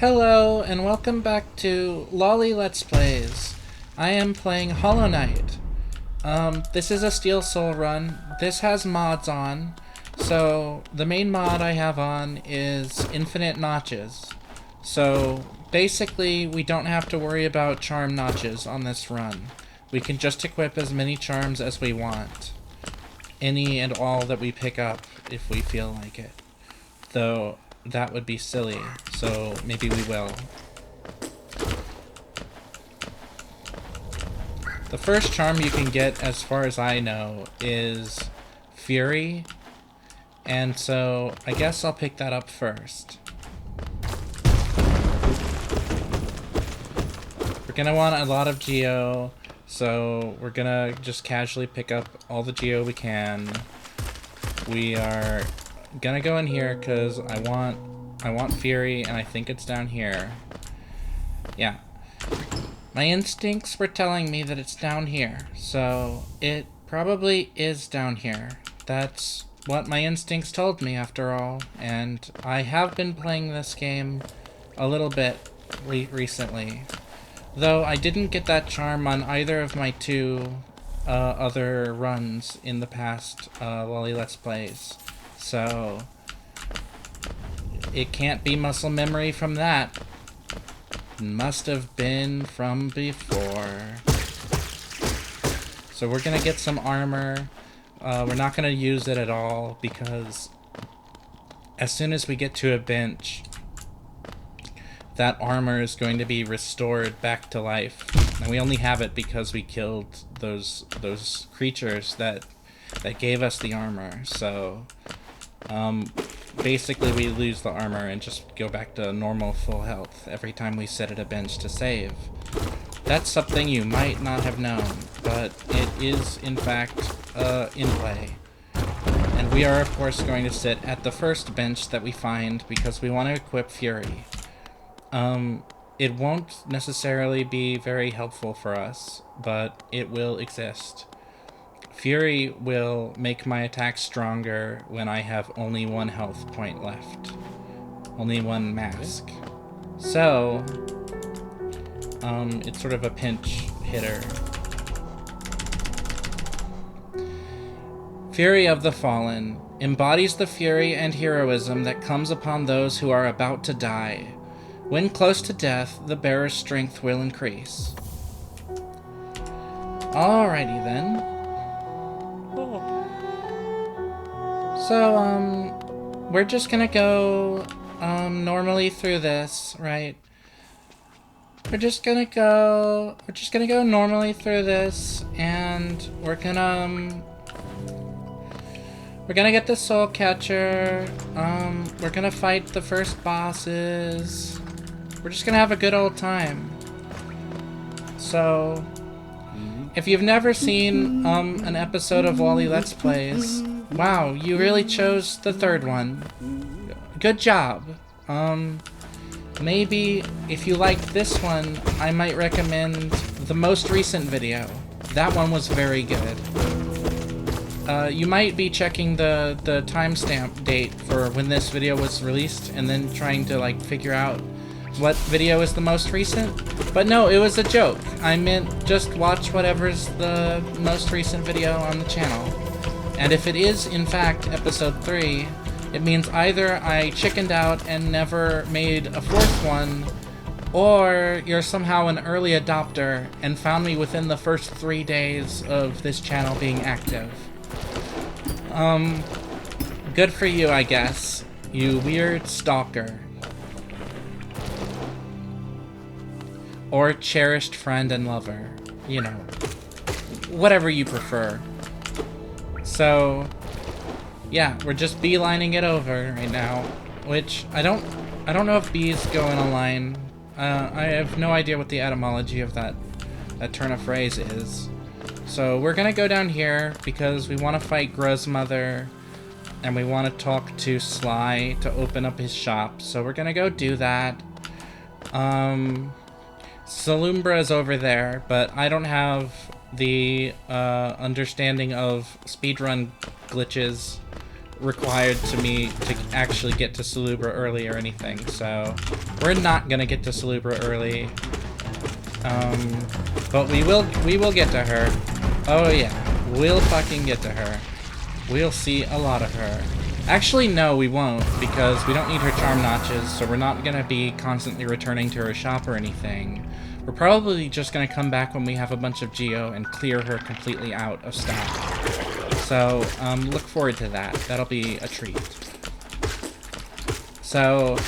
Hello, and welcome back to Loli Let's Plays. I am playing Hollow Knight. This is a Steel Soul run. This has mods on. So, the main mod I have on is Infinite Notches. So, basically, we don't have to worry about charm notches on this run. We can just equip as many charms as we want. Any and all that we pick up, if we feel like it. Though, that would be silly, so maybe we will. The first charm you can get, as far as I know, is Fury, and so I guess I'll pick that up first. We're gonna want a lot of Geo, so we're gonna just casually pick up all the Geo we can. We are gonna go in here because I want Fury, and I think it's down here. Yeah. My instincts were telling me that it's down here, so it probably is down here. That's what my instincts told me, after all, and I have been playing this game a little bit recently. Though I didn't get that charm on either of my two other runs in the past Loli Let's Plays. So it can't be muscle memory from that. Must have been from before. So we're gonna get some armor. We're not gonna use it at all because as soon as we get to a bench, that armor is going to be restored back to life. And we only have it because we killed those creatures that gave us the armor. So basically we lose the armor and just go back to normal full health every time we sit at a bench to save. That's something you might not have known, but it is in fact in play. And we are of course going to sit at the first bench that we find because we want to equip Fury. It won't necessarily be very helpful for us, but it will exist. Fury will make my attack stronger when I have only one health point left. Only one mask. So, it's sort of a pinch hitter. Fury of the Fallen embodies the fury and heroism that comes upon those who are about to die. When close to death, the bearer's strength will increase. Alrighty then. So, we're just gonna go, normally through this, right? We're just gonna go normally through this, and we're gonna get the soul catcher, we're gonna fight the first bosses. We're just gonna have a good old time. So, if you've never seen, an episode of Loli Let's Plays, wow, you really chose the third one. Good job. Maybe if you liked this one, I might recommend the most recent video. That one was very good. You might be checking the timestamp date for when this video was released and then trying to like figure out what video is the most recent. But no, it was a joke. I meant just watch whatever's the most recent video on the channel. And if it is, in fact, episode 3, it means either I chickened out and never made a fourth one, or you're somehow an early adopter and found me within the first 3 days of this channel being active. Good for you, I guess. You weird stalker. Or cherished friend and lover. You know. Whatever you prefer. So, yeah, we're just beelining it over right now, which I don't know if bees go in a line. I have no idea what the etymology of that turn of phrase is. So we're gonna go down here because we want to fight Grozmother, and we want to talk to Sly to open up his shop. So we're gonna go do that. Salumbra's over there, but I don't have the understanding of speedrun glitches required to me to actually get to Salubra early or anything, so we're not gonna get to Salubra early. But we will get to her. Oh yeah, we'll fucking get to her. We'll see a lot of her. Actually, no, we won't, because we don't need her charm notches, so we're not gonna be constantly returning to her shop or anything. We're probably just gonna come back when we have a bunch of Geo and clear her completely out of stock. So, look forward to that. That'll be a treat. So,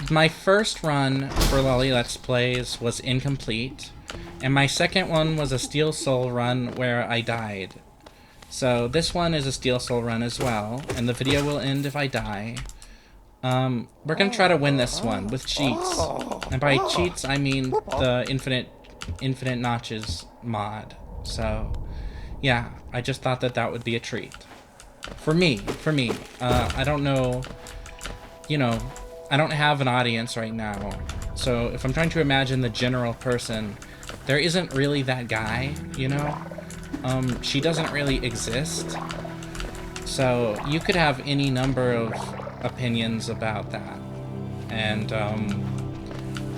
my first run for Loli Let's Plays was incomplete, and my second one was a Steel Soul run where I died. So, this one is a Steel Soul run as well, and the video will end if I die. We're gonna try to win this one with cheats. And by cheats, I mean the infinite notches mod. So, yeah, I just thought that that would be a treat. For me. I don't know, you know, I don't have an audience right now. So if I'm trying to imagine the general person, there isn't really that guy, you know? She doesn't really exist. So you could have any number of opinions about that. And,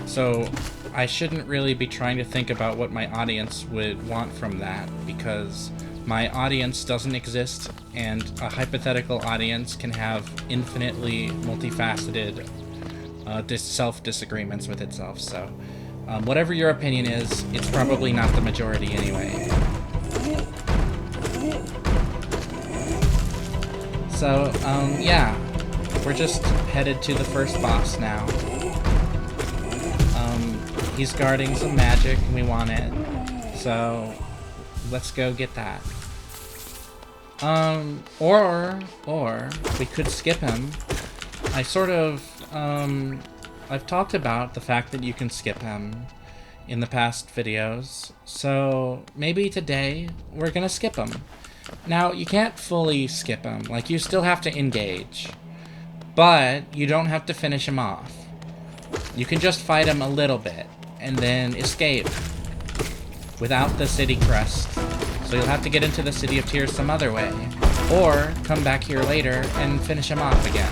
so I shouldn't really be trying to think about what my audience would want from that, because my audience doesn't exist, and a hypothetical audience can have infinitely multifaceted self-disagreements with itself. So whatever your opinion is, it's probably not the majority anyway. So, yeah, we're just headed to the first boss now. He's guarding some magic, and we want it. So, let's go get that. Or we could skip him. I've talked about the fact that you can skip him in the past videos. So, maybe today, we're gonna skip him. Now, you can't fully skip him. Like, you still have to engage. But, you don't have to finish him off. You can just fight him a little bit, and then escape without the city crest. So you'll have to get into the City of Tears some other way. Or, come back here later and finish him off again.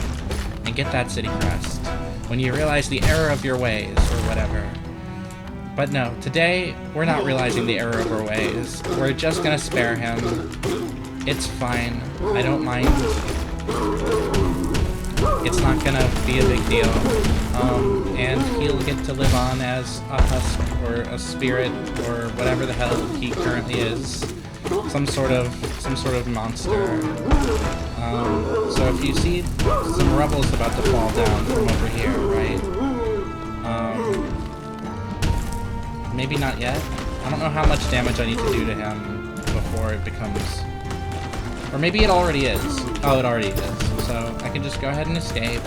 And get that city crest. When you realize the error of your ways, or whatever. But no, today, we're not realizing the error of our ways. We're just gonna spare him. It's fine. I don't mind. It's not gonna be a big deal. And he'll get to live on as a husk, or a spirit, or whatever the hell he currently is. Some sort of monster. So if you see some rubble's about to fall down from over here, right? Maybe not yet. I don't know how much damage I need to do to him before it becomes... Or maybe it already is. Oh, it already is. So I can just go ahead and escape.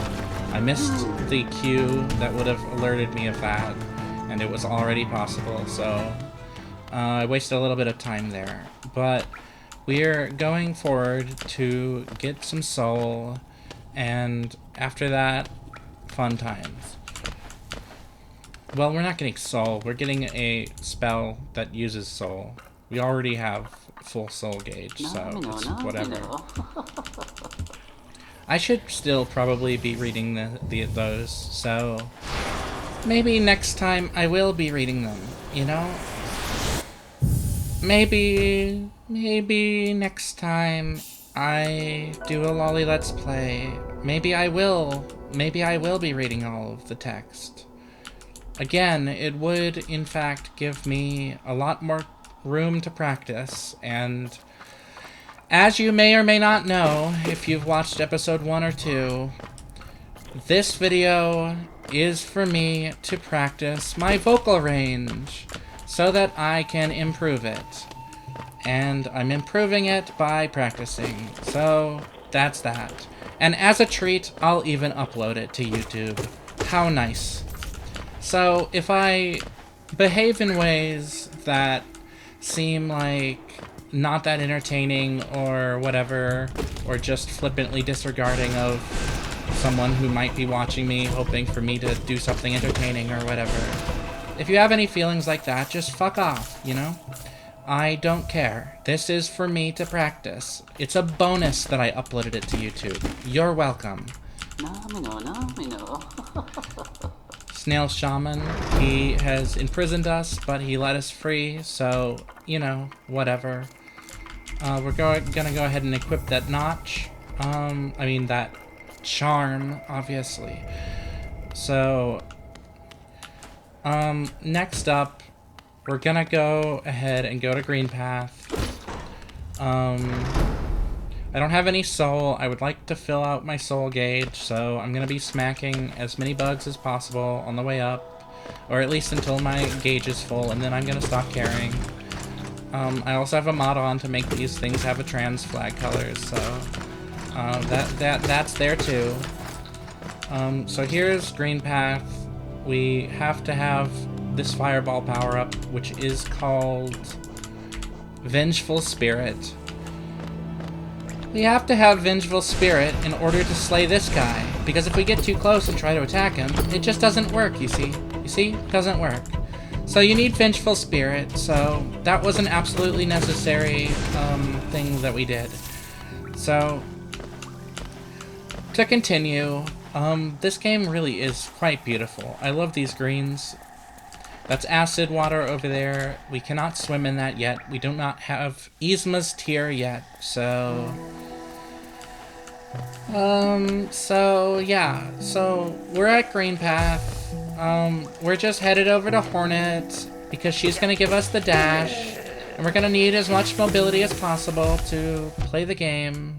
I missed the cue that would have alerted me of that, and it was already possible, so I wasted a little bit of time there. But we're going forward to get some soul, and after that, fun times. Well, we're not getting soul, we're getting a spell that uses soul. We already have full soul gauge, so it's whatever. I should still probably be reading those, so maybe next time I will be reading them, you know? Maybe next time I do a Loli Let's Play, maybe I will be reading all of the text. Again, it would, in fact, give me a lot more room to practice, and as you may or may not know, if you've watched episode 1 or 2, this video is for me to practice my vocal range so that I can improve it. And I'm improving it by practicing, so that's that. And as a treat, I'll even upload it to YouTube. How nice. So if I behave in ways that seem like not that entertaining or whatever, or just flippantly disregarding of someone who might be watching me hoping for me to do something entertaining or whatever, if you have any feelings like that, just fuck off, you know? I don't care. This is for me to practice. It's a bonus that I uploaded it to YouTube. You're welcome. Snail Shaman, he has imprisoned us, but he let us free, so, you know, whatever. We're gonna go ahead and equip that notch. That charm, obviously. So, next up, we're gonna go ahead and go to Green Path. I don't have any soul. I would like to fill out my soul gauge, so I'm gonna be smacking as many bugs as possible on the way up, or at least until my gauge is full, and then I'm gonna stop caring. I also have a mod on to make these things have a trans flag colors, so that's there too. So here's Green Path. We have to have this fireball power up, which is called Vengeful Spirit. We have to have Vengeful Spirit in order to slay this guy, because if we get too close and try to attack him, it just doesn't work, you see? You see? It doesn't work. So you need Vengeful Spirit, so that was an absolutely necessary thing that we did. So, to continue, this game really is quite beautiful. I love these greens. That's acid water over there. We cannot swim in that yet. We do not have Yzma's Tear yet, so... yeah. So, we're at Green Path. We're just headed over to Hornet, because she's gonna give us the dash, and we're gonna need as much mobility as possible to play the game,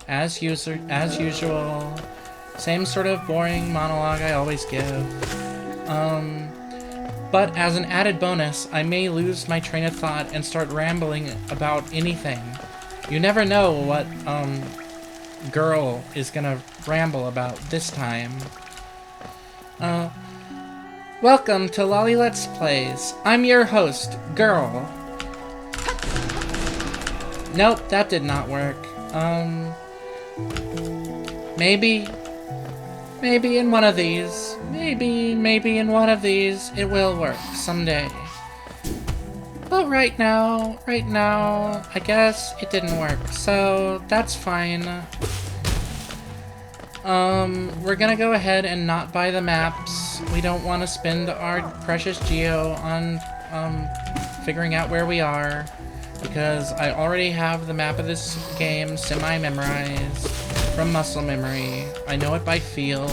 as usual. Same sort of boring monologue I always give. But as an added bonus, I may lose my train of thought and start rambling about anything. You never know what, girl is gonna ramble about this time. Welcome to Loli Let's Plays. I'm your host, Girl. Nope, that did not work. Maybe in one of these. Maybe in one of these it will work someday. But right now, I guess it didn't work, so that's fine. We're gonna go ahead and not buy the maps. We don't want to spend our precious geo on, figuring out where we are, because I already have the map of this game semi-memorized from muscle memory. I know it by feel.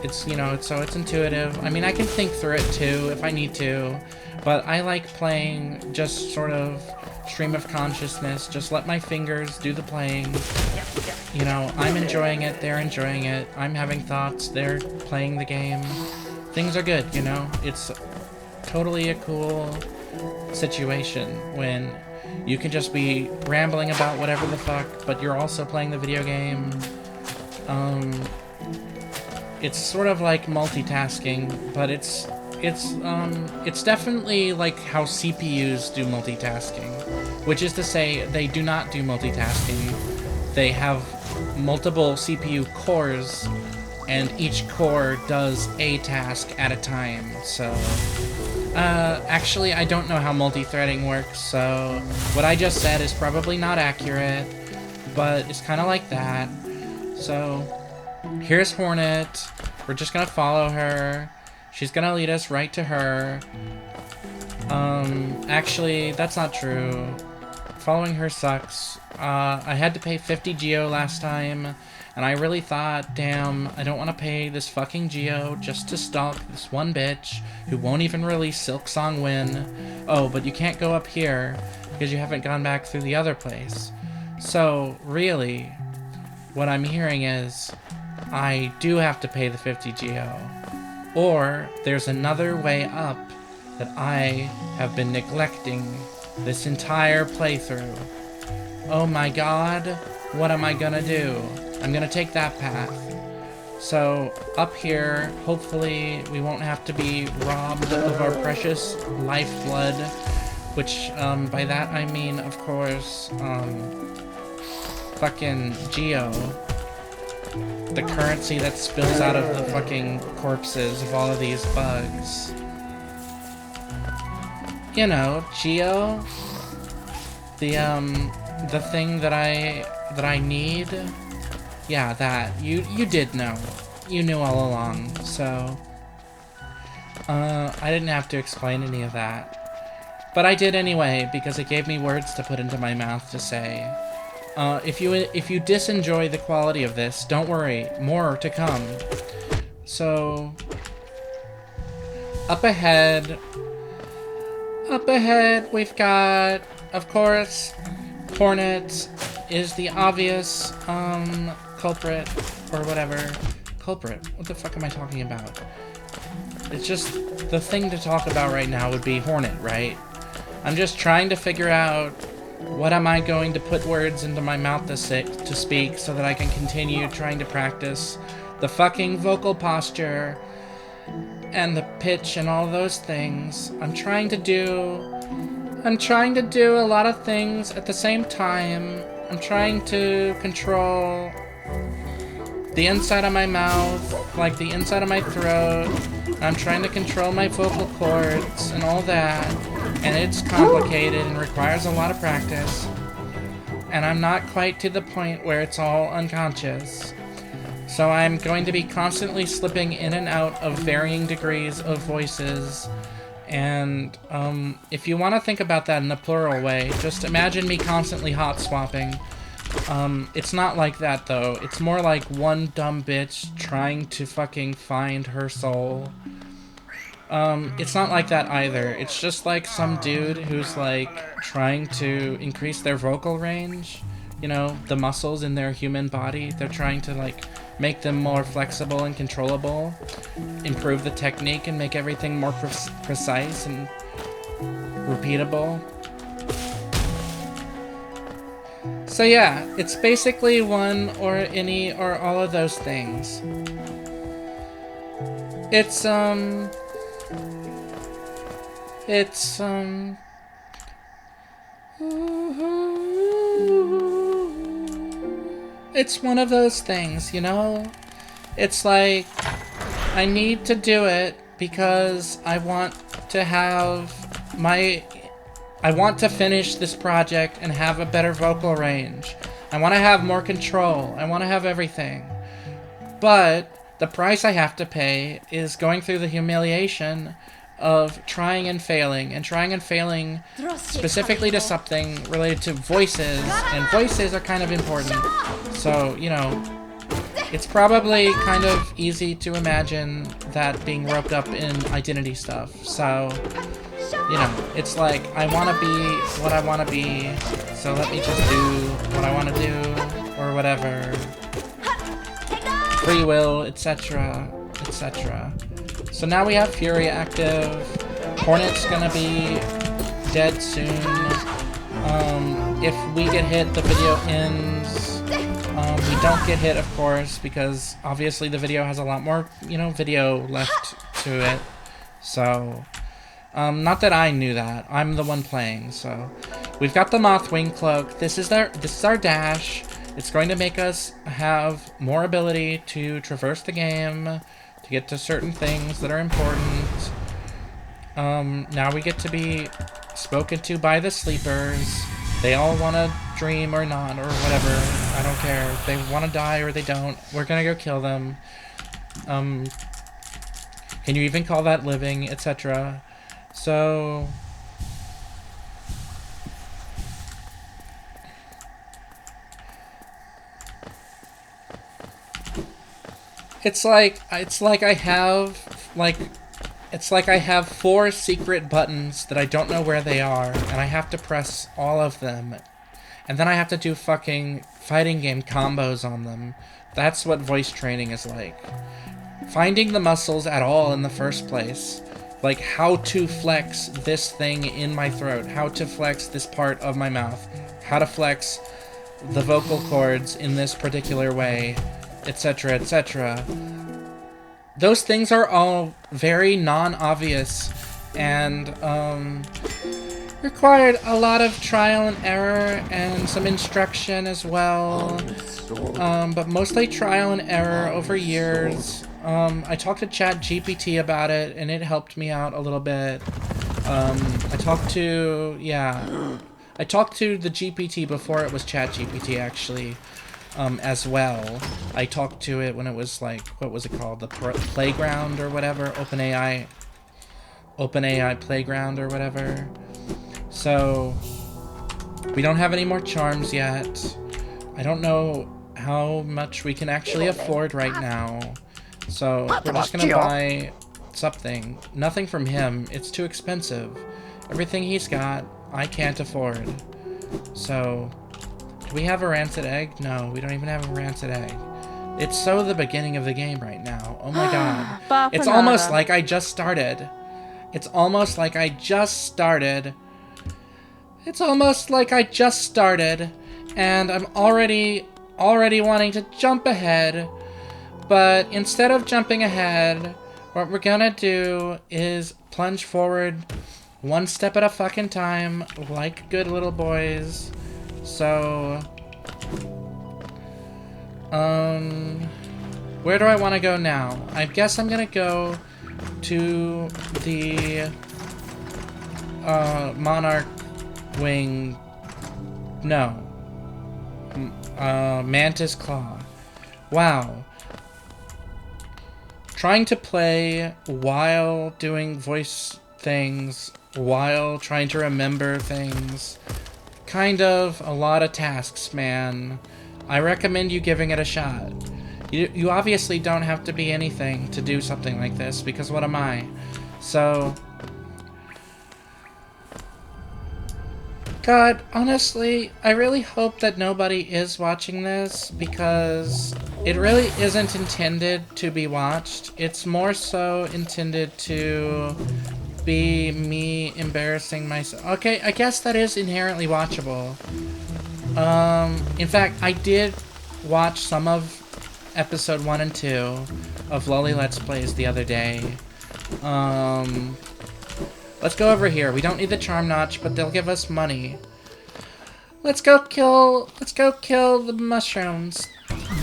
It's, you know, so it's intuitive. I mean, I can think through it too if I need to, but I like playing just sort of stream of consciousness, just let my fingers do the playing. You know, I'm enjoying it, they're enjoying it, I'm having thoughts, they're playing the game. Things are good, you know? It's totally a cool situation when you can just be rambling about whatever the fuck, but you're also playing the video game. It's sort of like multitasking, but it's definitely like how CPUs do multitasking, which is to say they do not do multitasking. They have multiple CPU cores, and each core does a task at a time, so... actually, I don't know how multi-threading works, so what I just said is probably not accurate, but it's kind of like that. So, here's Hornet. We're just gonna follow her. She's gonna lead us right to her. Actually, that's not true. Following her sucks. I had to pay 50 geo last time, and I really thought, damn, I don't want to pay this fucking geo just to stalk this one bitch who won't even release Silksong Win. Oh, but you can't go up here because you haven't gone back through the other place. So, really, what I'm hearing is I do have to pay the 50 geo. Or there's another way up that I have been neglecting this entire playthrough. Oh my god, what am I gonna do? I'm gonna take that path. So, up here, hopefully we won't have to be robbed of our precious lifeblood, which, by that I mean, of course, fucking Geo. The currency that spills out of the fucking corpses of all of these bugs. You know, Geo. The thing that I need. Yeah, that. You did know. You knew all along, so... I didn't have to explain any of that. But I did anyway, because it gave me words to put into my mouth to say. If you disenjoy the quality of this, don't worry, more to come. So, up ahead, we've got, of course, Hornet is the obvious, culprit, or whatever. Culprit? What the fuck am I talking about? It's just, the thing to talk about right now would be Hornet, right? I'm just trying to figure out what am I going to put words into my mouth to speak so that I can continue trying to practice the fucking vocal posture and the pitch and all those things. I'm trying to do a lot of things at the same time. I'm trying to control the inside of my mouth, like the inside of my throat. I'm trying to control my vocal cords and all that, and it's complicated and requires a lot of practice. And I'm not quite to the point where it's all unconscious. So I'm going to be constantly slipping in and out of varying degrees of voices. And if you want to think about that in a plural way, just imagine me constantly hot swapping. It's not like that though. It's more like one dumb bitch trying to fucking find her soul. It's not like that either. It's just like some dude who's like trying to increase their vocal range. You know, the muscles in their human body. They're trying to like make them more flexible and controllable. Improve the technique and make everything more precise and repeatable. So yeah, it's basically one or any or all of those things. It's one of those things, you know? It's like, I need to do it because I want to finish this project and have a better vocal range. I want to have more control. I want to have everything. But the price I have to pay is going through the humiliation of trying and failing specifically to something related to voices, and voices are kind of important. So, you know, it's probably kind of easy to imagine that being roped up in identity stuff. So, you know, it's like, I want to be what I want to be, so let me just do what I want to do, or whatever. Free will, etc., etc. So now we have Fury active. Hornet's gonna be dead soon. If we get hit, the video ends. We don't get hit, of course, because obviously the video has a lot more, you know, video left to it. So, not that I knew that. I'm the one playing, so. We've got the Mothwing Cloak. This is our dash. It's going to make us have more ability to traverse the game, to get to certain things that are important. Now we get to be spoken to by the sleepers. They all want to dream or not, or whatever. I don't care. If they want to die or they don't, we're gonna go kill them. Can you even call that living, etc.? So... It's like I have 4 secret buttons that I don't know where they are, and I have to press all of them. And then I have to do fucking fighting game combos on them. That's what voice training is like. Finding the muscles at all in the first place. Like how to flex this thing in my throat, how to flex this part of my mouth, how to flex the vocal cords in this particular way, etc., etc. Those things are all very non-obvious and required a lot of trial and error and some instruction as well. But mostly trial and error over years. I talked to ChatGPT about it and it helped me out a little bit. I talked to, yeah, I talked to the GPT before it was ChatGPT, actually, as well. I talked to it when it was like, what was it called? The Playground or whatever? OpenAI Playground or whatever. So, we don't have any more charms yet. I don't know how much we can actually afford right now. So, we're just gonna buy something. Nothing from him. It's too expensive. Everything he's got, I can't afford. So, do we have a rancid egg? No, we don't even have a rancid egg. It's so the beginning of the game right now. Oh my god. It's almost like I just started. It's almost like I just started. It's almost like I just started. And I'm already wanting to jump ahead. But instead of jumping ahead, what we're gonna do is plunge forward one step at a fucking time, like good little boys. So, where do I want to go now? I guess I'm gonna go to the, Monarch Wing, no, Mantis Claw. Wow. Trying to play while doing voice things, while trying to remember things. Kind of a lot of tasks, man. I recommend you giving it a shot. You obviously don't have to be anything to do something like this, because what am I? So, God, honestly, I really hope that nobody is watching this, because it really isn't intended to be watched. It's more so intended to be me embarrassing myself. Okay, I guess that is inherently watchable. In fact, I did watch some of episode 1 and 2 of Loli Let's Plays the other day. Let's go over here. We don't need the charm notch, but they'll give us money. Let's go kill the mushrooms.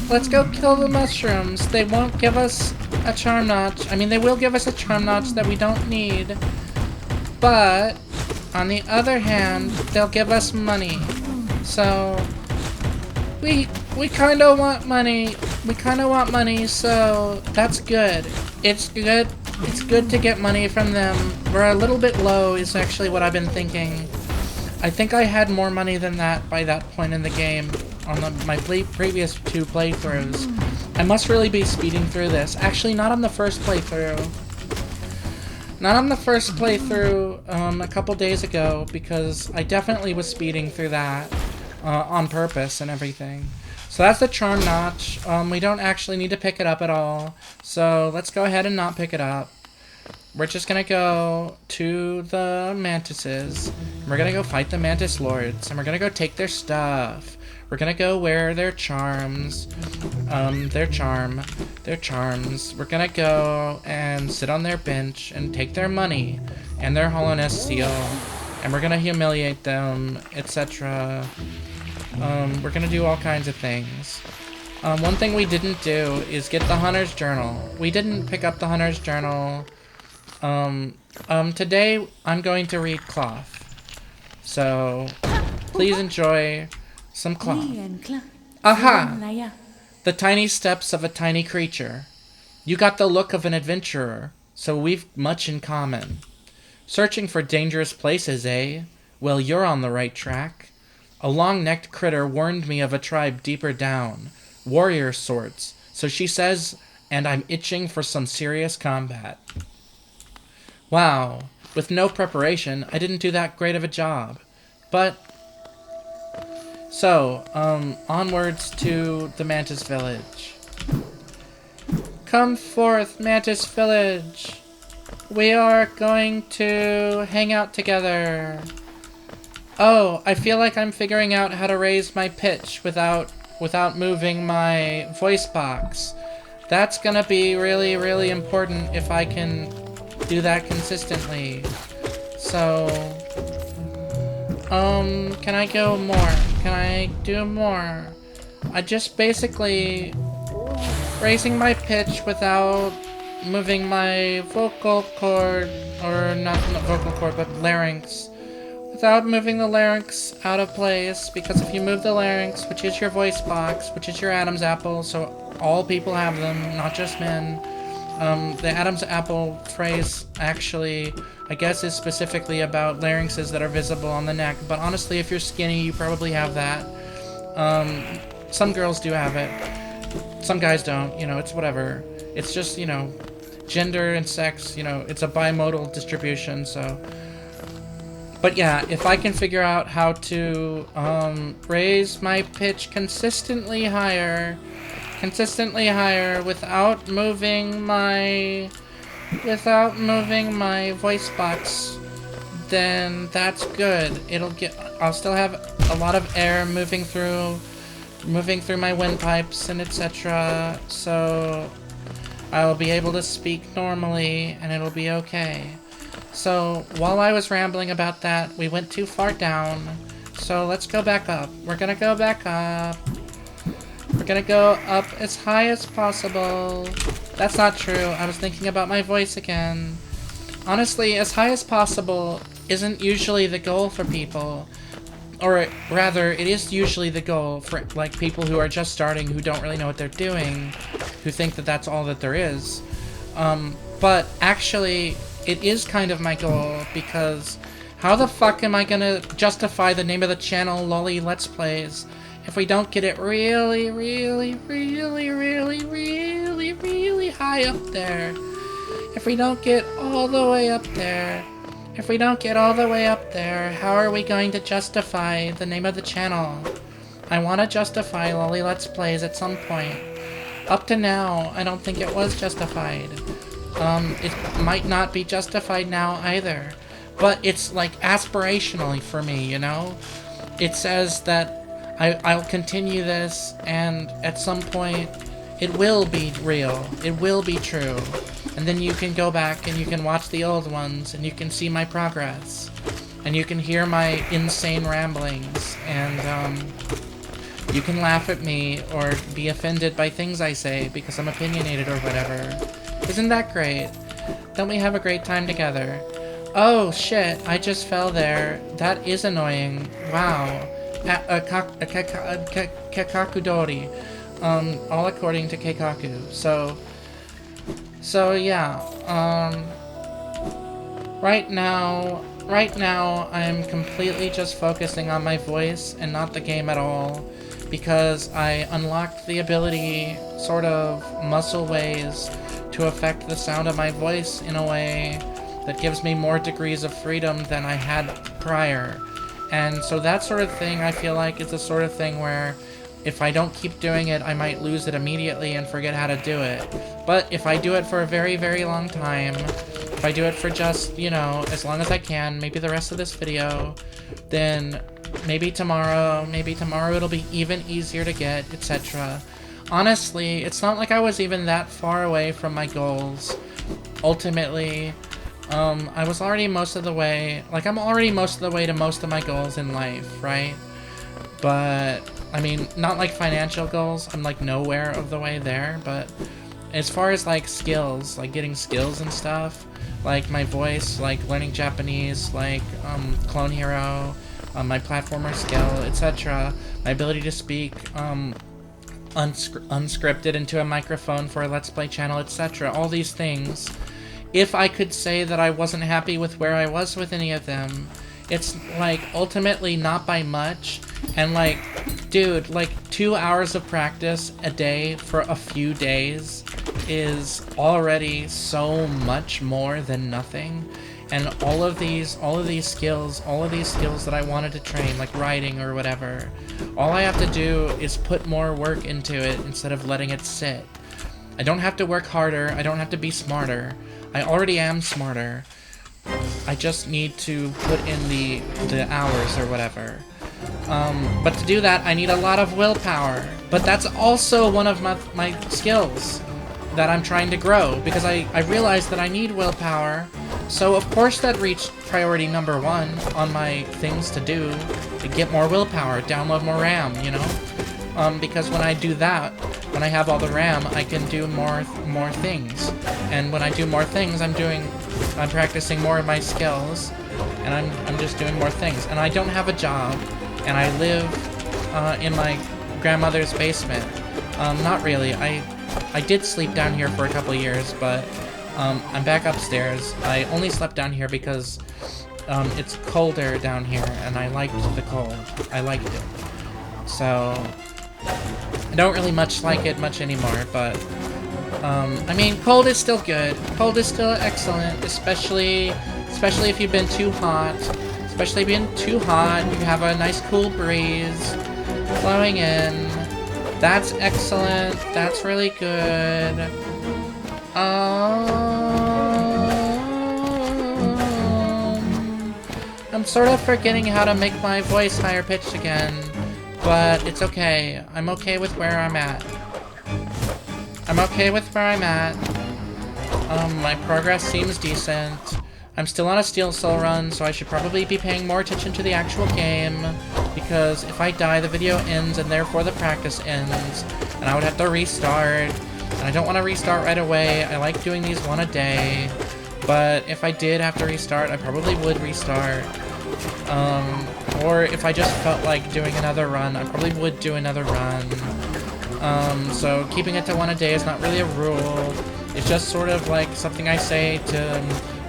Let's go kill the mushrooms. They won't give us a charm notch. I mean, they will give us a charm notch that we don't need. But, on the other hand, they'll give us money. So, we kind of want money. We kind of want money, so that's good. It's good. It's good to get money from them. We're a little bit low is actually what I've been thinking. I think I had more money than that by that point in the game on my previous 2 playthroughs. I must really be speeding through this. Actually, not on the first playthrough. Not on the first playthrough a couple days ago, because I definitely was speeding through that on purpose and everything. So that's the charm notch. We don't actually need to pick it up at all. So let's go ahead and not pick it up. We're just gonna go to the mantises. We're gonna go fight the mantis lords, and we're gonna go take their stuff. We're gonna go wear their charms, their charms. We're gonna go and sit on their bench and take their money and their hollowness seal, and we're gonna humiliate them, etc. We're gonna do all kinds of things. One thing we didn't do is get the Hunter's Journal. We didn't pick up the Hunter's Journal. Today I'm going to read Cloth. So, please enjoy some Cloth. Aha! The tiny steps of a tiny creature. You got the look of an adventurer, so we've much in common. Searching for dangerous places, eh? Well, you're on the right track. A long-necked critter warned me of a tribe deeper down. Warrior sorts, so she says, and I'm itching for some serious combat. Wow, with no preparation, I didn't do that great of a job. But, so, onwards to the Mantis Village. Come forth, Mantis Village. We are going to hang out together. Oh, I feel like I'm figuring out how to raise my pitch without moving my voice box. That's gonna be really, really important if I can do that consistently. So, can I go more? Can I do more? I just basically raising my pitch without moving my vocal cord, or not vocal cord, but larynx, without moving the larynx out of place, because if you move the larynx, which is your voice box, which is your Adam's apple, so all people have them, not just men, the Adam's apple phrase actually, I guess, is specifically about larynxes that are visible on the neck, but honestly, if you're skinny, you probably have that. Some girls do have it. Some guys don't, you know, it's whatever. It's just, you know, gender and sex, you know, it's a bimodal distribution, so. But yeah, if I can figure out how to raise my pitch consistently higher without moving my voice box, then that's good. I'll still have a lot of air moving through my windpipes and etc. So I'll be able to speak normally and it'll be okay. So while I was rambling about that, we went too far down. So let's go back up. We're gonna go back up. We're gonna go up as high as possible. That's not true. I was thinking about my voice again. Honestly, as high as possible isn't usually the goal for people. Or rather, it is usually the goal for like people who are just starting, who don't really know what they're doing, who think that that's all that there is. But actually, it is kind of my goal, because how the fuck am I gonna justify the name of the channel, Loli Let's Plays, if we don't get it really, really, really, really, really, really high up there? If we don't get all the way up there, how are we going to justify the name of the channel? I want to justify Loli Let's Plays at some point. Up to now, I don't think it was justified. It might not be justified now either. But it's like aspirationally for me, you know? It says that I'll continue this, and at some point it will be real. It will be true. And then you can go back and you can watch the old ones and you can see my progress. And you can hear my insane ramblings, and you can laugh at me or be offended by things I say because I'm opinionated or whatever. Isn't that great? Don't we have a great time together? Oh shit, I just fell there. That is annoying. Wow. Kakakudori. All according to Keikaku. So yeah, right now I'm completely just focusing on my voice and not the game at all, because I unlocked the ability, sort of muscle ways, to affect the sound of my voice in a way that gives me more degrees of freedom than I had prior. And so that sort of thing, I feel like, is the sort of thing where if I don't keep doing it, I might lose it immediately and forget how to do it. But if I do it for a very, very long time, if I do it for just, you know, as long as I can, maybe the rest of this video, then maybe tomorrow it'll be even easier to get, etc. Honestly, it's not like I was even that far away from my goals. Ultimately, I was already most of the way, like I'm already most of the way to most of my goals in life, right? But I mean, not like financial goals, I'm like nowhere of the way there, but as far as like skills, like getting skills and stuff, like my voice, like learning Japanese, like Clone Hero, my platformer skill, etc., my ability to speak unscripted into a microphone for a Let's Play channel, etc., all these things, if I could say that I wasn't happy with where I was with any of them, it's like ultimately not by much. And like, dude, like 2 hours of practice a day for a few days is already so much more than nothing. And all of these skills that I wanted to train, like writing or whatever, all I have to do is put more work into it instead of letting it sit. I don't have to work harder, I don't have to be smarter. I already am smarter. I just need to put in the hours or whatever. But to do that, I need a lot of willpower. But that's also one of my skills that I'm trying to grow, because I realized that I need willpower. So of course that reached priority number 1 on my things to do, to get more willpower, download more RAM, you know? Because when I do that, when I have all the RAM, I can do more things. And when I do more things, I'm practicing more of my skills, and I'm just doing more things. And I don't have a job, and I live in my grandmother's basement. Not really. I did sleep down here for a couple years, but I'm back upstairs. I only slept down here because it's colder down here, and I liked the cold. I liked it. So I don't really like it much anymore, but I mean, cold is still good. Cold is still excellent, especially if you've been too hot. Especially if you've been too hot, you have a nice cool breeze flowing in. That's excellent. That's really good. I'm sort of forgetting how to make my voice higher pitched again, but it's okay. I'm okay with where I'm at. My progress seems decent. I'm still on a Steel Soul run, so I should probably be paying more attention to the actual game, because if I die, the video ends, and therefore the practice ends, and I would have to restart, and I don't want to restart right away. I like doing these one a day, but if I did have to restart, I probably would restart. Or if I just felt like doing another run, I probably would do another run. So keeping it to one a day is not really a rule. It's just sort of like something I say to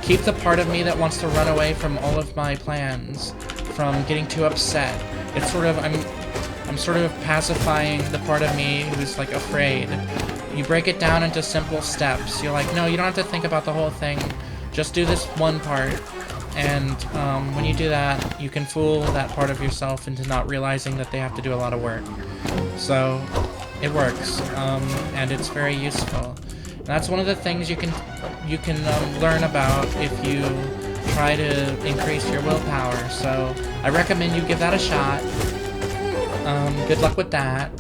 keep the part of me that wants to run away from all of my plans from getting too upset. It's sort of, I'm sort of pacifying the part of me who's like afraid. You break it down into simple steps. You're like, no, you don't have to think about the whole thing. Just do this one part. And when you do that, you can fool that part of yourself into not realizing that they have to do a lot of work. So it works, and it's very useful. And that's one of the things you can learn about if you try to increase your willpower. So I recommend you give that a shot. Good luck with that.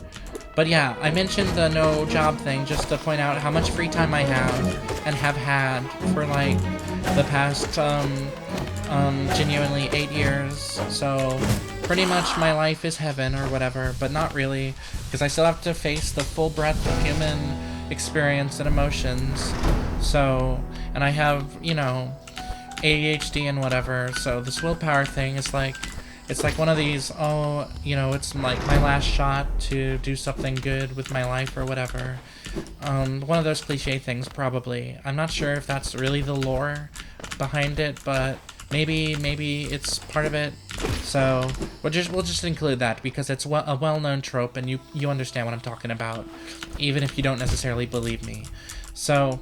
But yeah, I mentioned the no job thing just to point out how much free time I have and have had for like the past genuinely 8 years. So pretty much my life is heaven or whatever, but not really, because I still have to face the full breadth of human experience and emotions. So, and I have, you know, ADHD and whatever, so this willpower thing is like, it's like one of these, oh, you know, it's like my last shot to do something good with my life or whatever. One of those cliche things, probably. I'm not sure if that's really the lore behind it, but maybe it's part of it. So we'll just include that because it's a well-known trope, and you understand what I'm talking about, even if you don't necessarily believe me. So,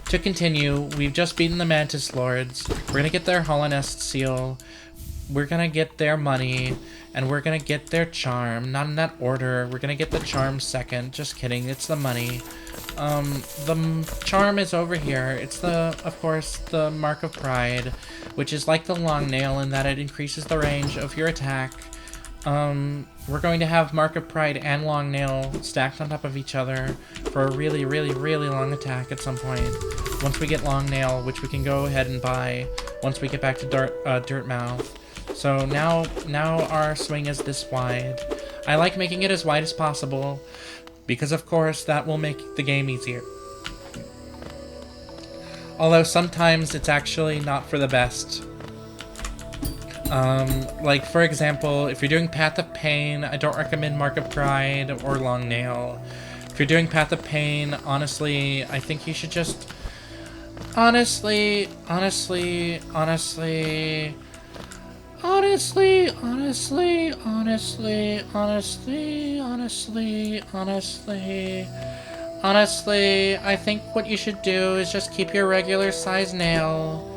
to continue, we've just beaten the Mantis Lords. We're gonna get their Holonest Seal. We're gonna get their money, and we're gonna get their charm. Not in that order. We're gonna get the charm second. Just kidding. It's the money. The charm is over here. It's of course, the Mark of Pride, which is like the long nail in that it increases the range of your attack. We're going to have Mark of Pride and Long Nail stacked on top of each other for a really, really, really long attack at some point. Once we get Long Nail, which we can go ahead and buy once we get back to Dirtmouth. So now our swing is this wide. I like making it as wide as possible, because of course that will make the game easier. Although sometimes it's actually not for the best. Like, for example, if you're doing Path of Pain, I don't recommend Mark of Pride or Long Nail. If you're doing Path of Pain, honestly, I think you should just... Honestly, I think what you should do is just keep your regular size nail.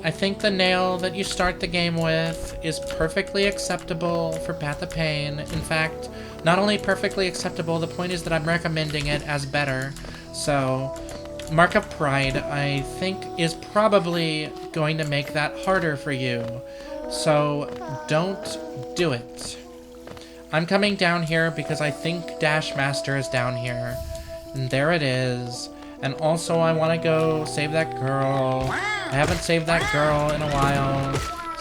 I think the nail that you start the game with is perfectly acceptable for Path of Pain. In fact, not only perfectly acceptable, the point is that I'm recommending it as better. So, Mark of Pride, I think, is probably going to make that harder for you. So, don't do it. I'm coming down here because I think Dash Master is down here. And there it is. And also I want to go save that girl. I haven't saved that girl in a while.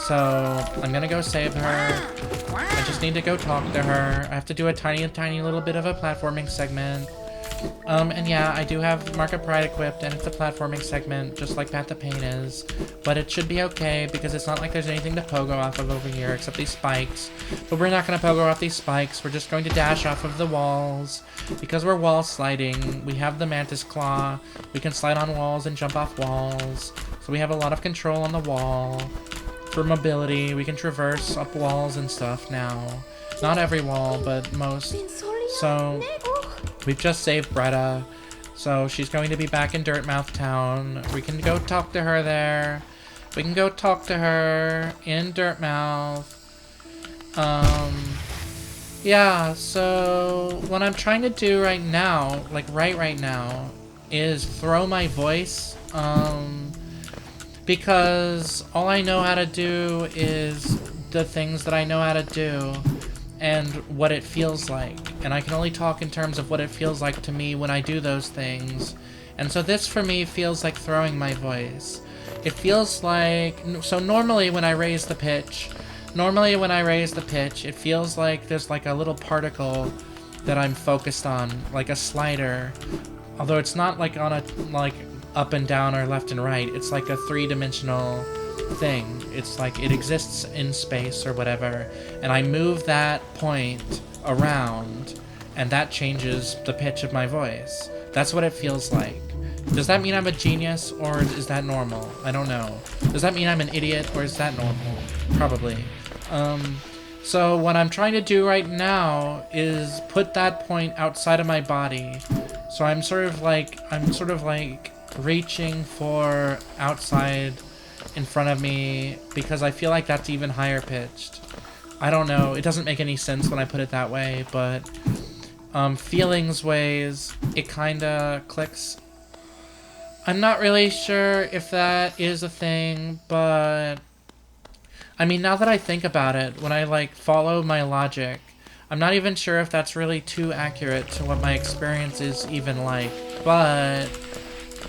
So I'm gonna go save her. I just need to go talk to her. I have to do a tiny little bit of a platforming segment. And yeah, I do have Market Pride equipped, and it's a platforming segment, just like Path to Pain is. But it should be okay, because it's not like there's anything to pogo off of over here, except these spikes. But we're not going to pogo off these spikes, we're just going to dash off of the walls. Because we're wall sliding, we have the Mantis Claw, we can slide on walls and jump off walls. So we have a lot of control on the wall. For mobility, we can traverse up walls and stuff now. Not every wall, but most. So we've just saved Bretta, so she's going to be back in Dirtmouth Town. We can go talk to her there. We can go talk to her in Dirtmouth. Yeah, so what I'm trying to do right now, like right now, is throw my voice, because all I know how to do is the things that I know how to do. And what it feels like. And I can only talk in terms of what it feels like to me when I do those things. And so this, for me, feels like throwing my voice. It feels like... So normally when I raise the pitch, it feels like there's like a little particle that I'm focused on, like a slider. Although it's not like on a, like, up and down or left and right. It's like a three-dimensional thing. It's like it exists in space or whatever, and I move that point around, and that changes the pitch of my voice. That's what it feels like. Does that mean I'm a genius, or is that normal? I don't know. Does that mean I'm an idiot, or is that normal? Probably. So what I'm trying to do right now is put that point outside of my body. So I'm sort of like reaching for outside in front of me, because I feel like that's even higher pitched. I don't know, it doesn't make any sense when I put it that way, but feelings ways, it kinda clicks. I'm not really sure if that is a thing, but I mean, now that I think about it, when I like follow my logic, I'm not even sure if that's really too accurate to what my experience is even like, but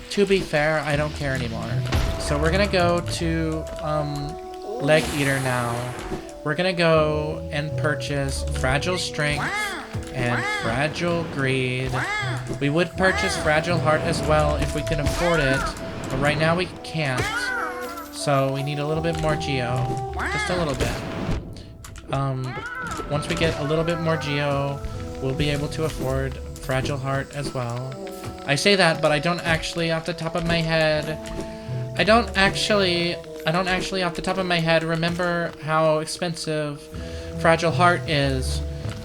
to be fair, I don't care anymore. So we're gonna go to Leg Eater now. We're gonna go and purchase Fragile Strength and Fragile Greed. We would purchase Fragile Heart as well if we can afford it, but right now we can't. So we need a little bit more Geo. Just a little bit. Once we get a little bit more Geo, we'll be able to afford Fragile Heart as well. I say that, but I don't actually off the top of my head... I don't actually off the top of my head remember how expensive Fragile Heart is.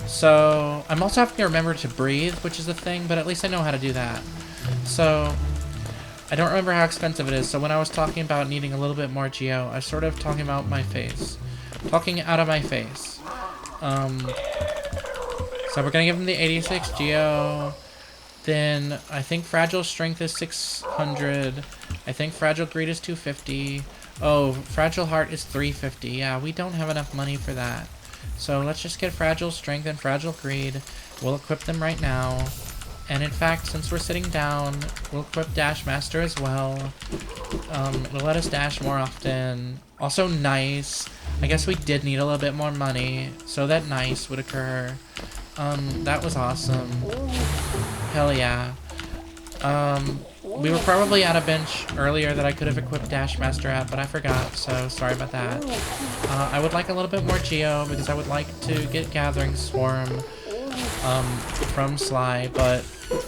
So I'm also having to remember to breathe, which is a thing, but at least I know how to do that. So I don't remember how expensive it is. So when I was talking about needing a little bit more Geo, I was sort of talking about my face. Talking out of my face. So we're gonna give him the 86 Geo. Then I think Fragile Strength is 600. I think Fragile Greed is 250. Oh, Fragile Heart is 350. Yeah, we don't have enough money for that. So let's just get Fragile Strength and Fragile Greed. We'll equip them right now. And in fact, since we're sitting down, we'll equip Dash Master as well. It'll let us dash more often. Also nice. I guess we did need a little bit more money, so that nice would occur. That was awesome. Hell yeah. We were probably at a bench earlier that I could have equipped Dash Master at, but I forgot, so sorry about that. I would like a little bit more Geo, because I would like to get Gathering Swarm from Sly, but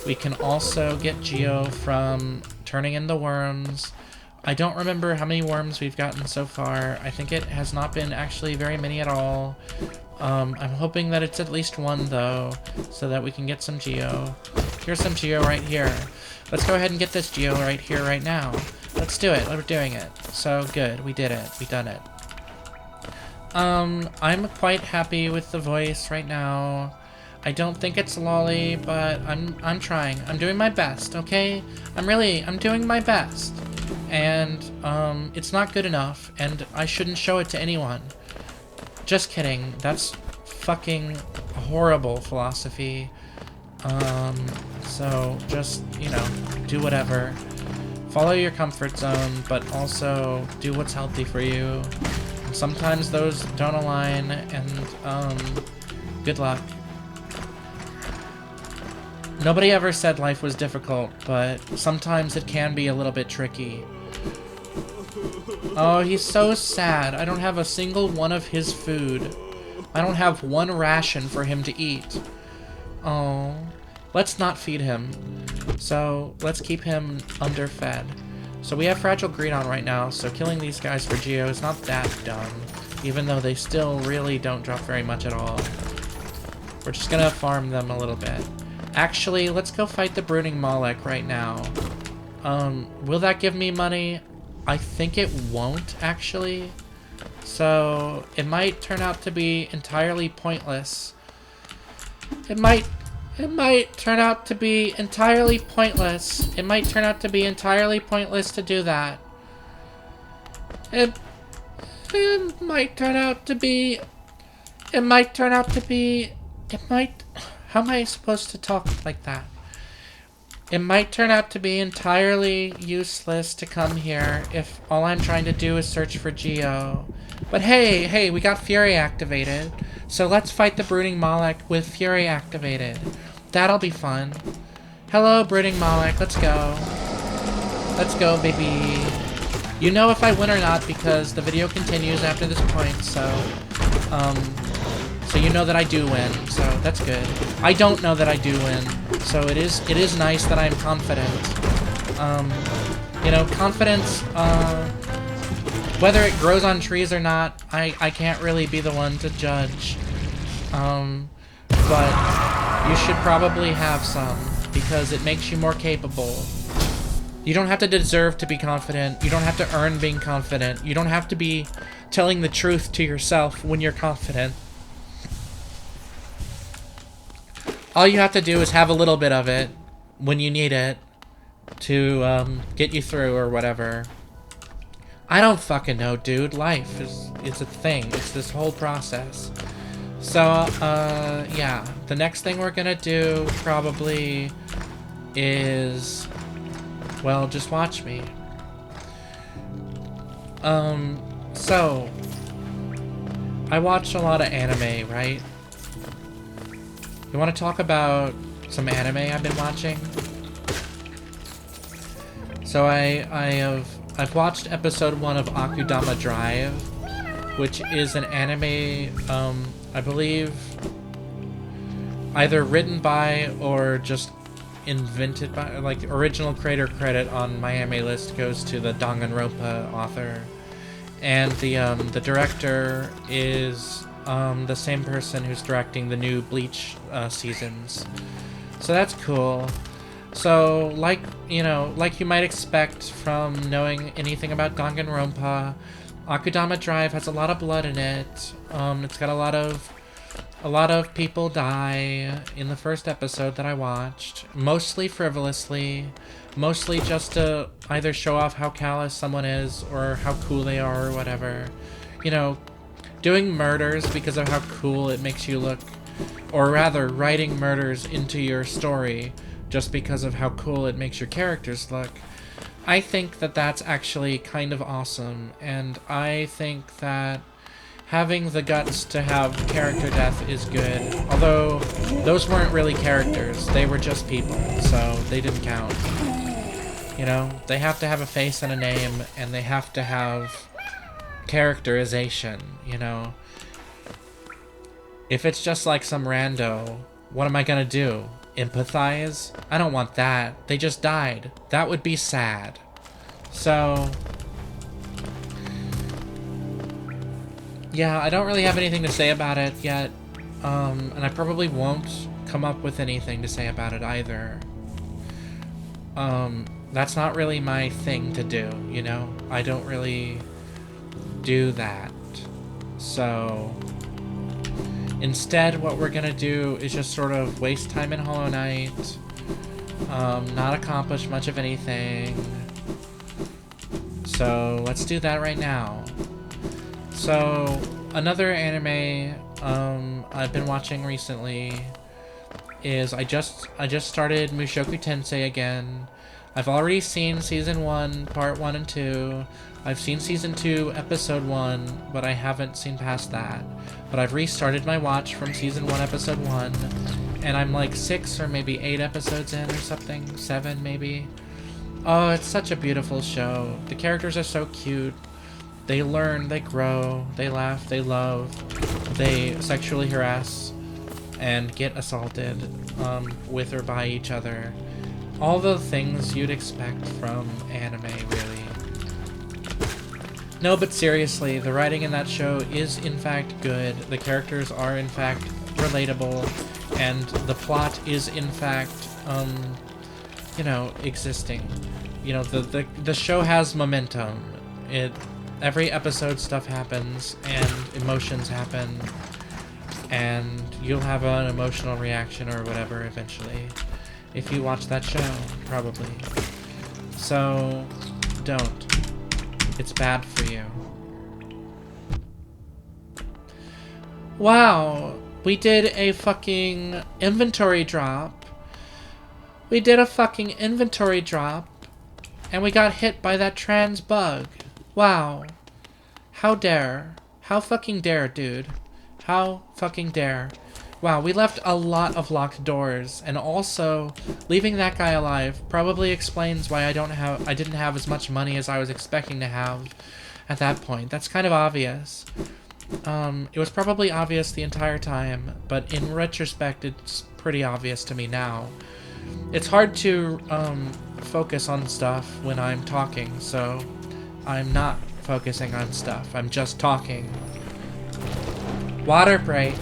we can also get Geo from turning in the worms. I don't remember how many worms we've gotten so far. I think it has not been actually very many at all. I'm hoping that it's at least one, though, so that we can get some Geo. Here's some Geo right here. Let's go ahead and get this Geo right here, right now. Let's do it. We're doing it. So good. We did it. We done it. I'm quite happy with the voice right now. I don't think it's Loli, but I'm trying. I'm doing my best, okay? I'm doing my best. And, it's not good enough, and I shouldn't show it to anyone. Just kidding. That's fucking horrible philosophy. So just, you know, do whatever. Follow your comfort zone, but also do what's healthy for you. Sometimes those don't align, and, good luck. Nobody ever said life was difficult, but sometimes it can be a little bit tricky. Oh, he's so sad. I don't have a single one of his food. I don't have one ration for him to eat. Oh, let's not feed him. So, let's keep him underfed. So we have Fragile Greed on right now, so killing these guys for Geo is not that dumb. Even though they still really don't drop very much at all. We're just gonna farm them a little bit. Actually, let's go fight the Brooding Malek right now. Will that give me money? I think it won't, actually. So, it might turn out to be entirely pointless. It might turn out to be entirely pointless. It might turn out to be entirely pointless to do that. It might turn out to be... How am I supposed to talk like that? It might turn out to be entirely useless to come here if all I'm trying to do is search for Geo. But hey, we got Fury activated. So let's fight the Brooding Malek with Fury activated. That'll be fun. Hello, Brooding Malek, let's go. Let's go, baby. You know if I win or not because the video continues after this point, so you know that I do win, so that's good. I don't know that I do win, so it is nice that I'm confident. You know, confidence, whether it grows on trees or not, I can't really be the one to judge. But you should probably have some, because it makes you more capable. You don't have to deserve to be confident. You don't have to earn being confident. You don't have to be telling the truth to yourself when you're confident. All you have to do is have a little bit of it when you need it to get you through or whatever. I don't fucking know, dude. Life is a thing. It's this whole process. So, yeah. The next thing we're gonna do probably is... well, just watch me. So... I watch a lot of anime, right? You want to talk about some anime I've been watching? So I've watched episode 1 of Akudama Drive, which is an anime, I believe, either written by or just invented by, like, original creator credit on my anime list goes to the Danganronpa author. And the director is the same person who's directing the new Bleach seasons. So that's cool. So, like you might expect from knowing anything about Danganronpa, Akudama Drive has a lot of blood in it. It's got a lot of people die in the first episode that I watched, mostly frivolously, mostly just to either show off how callous someone is or how cool they are or whatever. You know, doing murders because of how cool it makes you look, or rather, writing murders into your story just because of how cool it makes your characters look. I think that that's actually kind of awesome, and I think that having the guts to have character death is good, although those weren't really characters, they were just people, so they didn't count. You know, they have to have a face and a name, and they have to have characterization, you know. If it's just like some rando, what am I gonna do? Empathize? I don't want that. They just died. That would be sad. So, yeah, I don't really have anything to say about it yet, and I probably won't come up with anything to say about it either. That's not really my thing to do, you know? I don't really do that. So, instead, what we're gonna do is just sort of waste time in Hollow Knight, not accomplish much of anything. So, let's do that right now. So, another anime I've been watching recently is I just started Mushoku Tensei again. I've already seen season 1, part 1 and 2. I've seen season 2, episode 1, but I haven't seen past that. But I've restarted my watch from season 1, episode 1, and I'm like 6 or maybe 8 episodes in or something. 7 maybe. Oh, it's such a beautiful show. The characters are so cute. They learn, they grow, they laugh, they love, they sexually harass and get assaulted with or by each other. All the things you'd expect from anime, really. No, but seriously, the writing in that show is in fact good. The characters are in fact relatable, and the plot is in fact, you know, existing. You know, the show has momentum. Every episode stuff happens, and emotions happen, and you'll have an emotional reaction or whatever eventually. If you watch that show, probably. So, don't. It's bad for you. Wow, we did a fucking inventory drop. We did a fucking inventory drop, and we got hit by that trans bug. Wow. How dare. How fucking dare, dude. How fucking dare. Wow, we left a lot of locked doors, and also leaving that guy alive probably explains why I didn't have as much money as I was expecting to have at that point. That's kind of obvious. It was probably obvious the entire time, but in retrospect, it's pretty obvious to me now. It's hard to focus on stuff when I'm talking, so I'm not focusing on stuff. I'm just talking. Water break.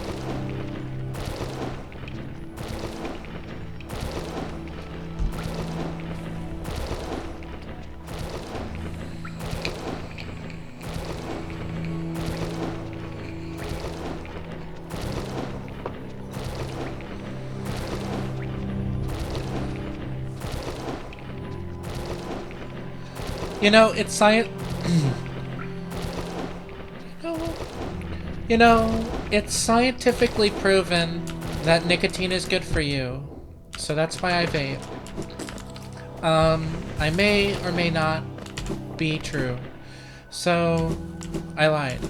You know, it's science. You know, it's scientifically proven that nicotine is good for you. So that's why I vape. I may or may not be true. So, I lied.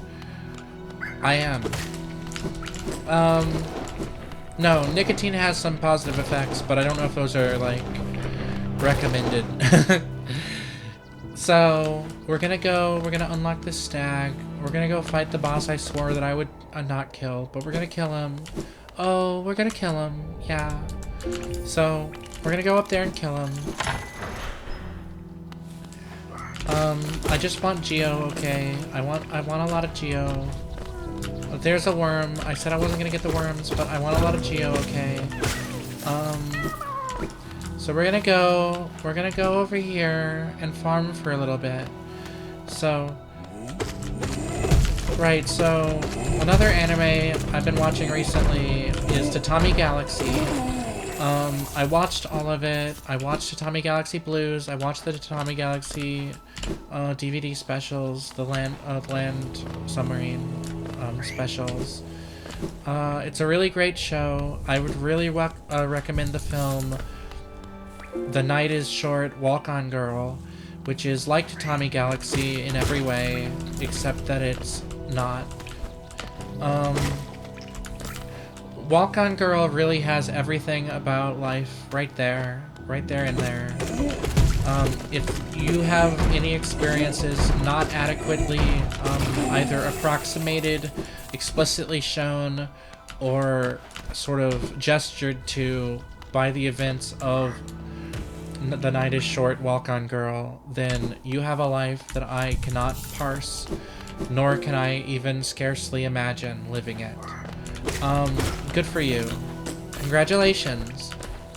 I am. No, nicotine has some positive effects, but I don't know if those are, like, recommended. So, we're gonna unlock this stag. We're gonna go fight the boss I swore that I would not kill, but we're gonna kill him. Oh, we're gonna kill him, yeah. So, we're gonna go up there and kill him. I just want Geo, okay? I want a lot of Geo. There's a worm. I said I wasn't gonna get the worms, but I want a lot of Geo, okay? So we're gonna go over here and farm for a little bit. So, right, so another anime I've been watching recently is Tatami Galaxy. I watched all of it. I watched Tatami Galaxy Blues. I watched the Tatami Galaxy DVD specials, the Land Submarine specials. It's a really great show. I would really recommend the film The Night is Short, Walk On Girl, which is like Tatami Galaxy in every way, except that it's not. Walk On Girl really has everything about life right there in there. If you have any experiences not adequately either approximated, explicitly shown, or sort of gestured to by the events of The Night is Short, Walk On Girl, then you have a life that I cannot parse, nor can I even scarcely imagine living it. Good for you. Congratulations.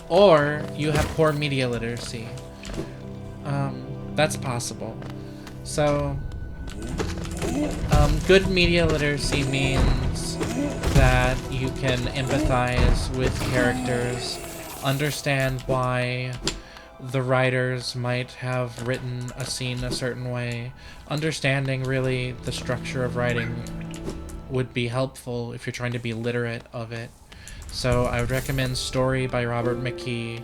Or you have poor media literacy. That's possible. So, good media literacy means that you can empathize with characters, understand why the writers might have written a scene a certain way. Understanding really the structure of writing would be helpful if you're trying to be literate of it. So I would recommend Story by Robert McKee.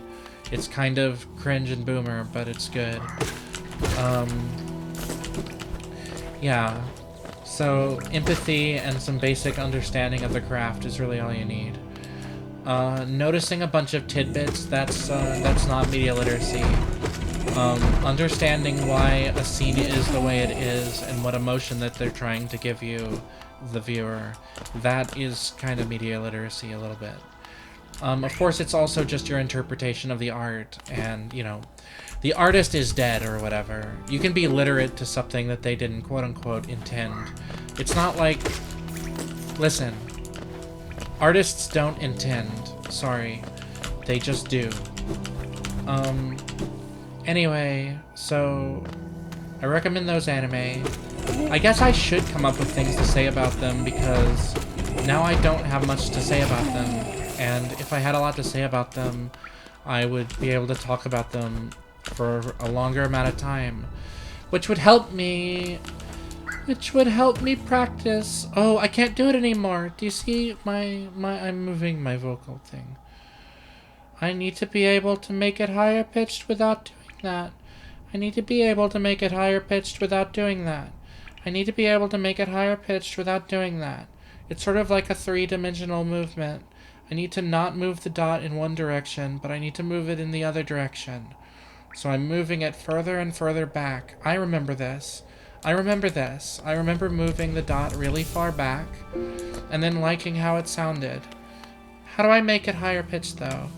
It's kind of cringe and boomer, but it's good. Yeah. So empathy and some basic understanding of the craft is really all you need. Noticing a bunch of tidbits, that's not media literacy. Understanding why a scene is the way it is and what emotion that they're trying to give you, the viewer, that is kind of media literacy a little bit. Of course, it's also just your interpretation of the art, and, you know, the artist is dead or whatever. You can be literate to something that they didn't quote-unquote intend. It's not like... Listen. Artists don't intend. Sorry. They just do. Anyway, so... I recommend those anime. I guess I should come up with things to say about them, because now I don't have much to say about them. And if I had a lot to say about them, I would be able to talk about them for a longer amount of time, which would help me practice. Oh, I can't do it anymore. Do you see I'm moving my vocal thing. I need to be able to make it higher pitched without doing that. I need to be able to make it higher pitched without doing that. I need to be able to make it higher pitched without doing that. It's sort of like a three-dimensional movement. I need to not move the dot in one direction, but I need to move it in the other direction. So I'm moving it further and further back. I remember this. I remember moving the dot really far back, and then liking how it sounded. How do I make it higher pitched, though?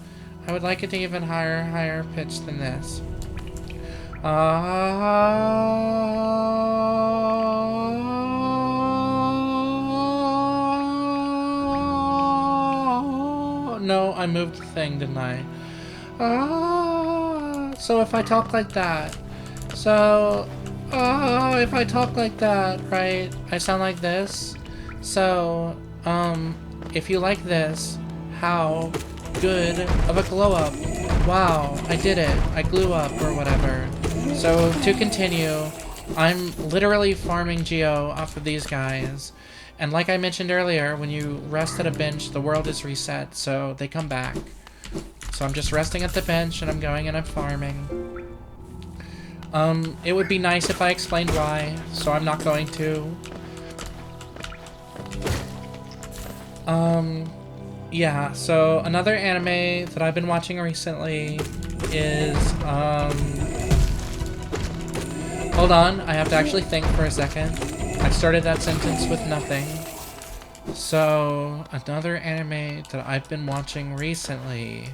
I would like it to even higher pitched than this. No, I moved the thing, didn't I? So if I talk like that, if I talk like that, right, I sound like this. So, if you like this, how good of a glow up. Wow, I did it. I glue up, or whatever. So, to continue, I'm literally farming Geo off of these guys. And like I mentioned earlier, when you rest at a bench, the world is reset, so they come back. So I'm just resting at the bench, and I'm going and I'm farming. It would be nice if I explained why, so I'm not going to. Yeah, so another anime that I've been watching recently is, hold on, I have to actually think for a second. I started that sentence with nothing. So, another anime that I've been watching recently.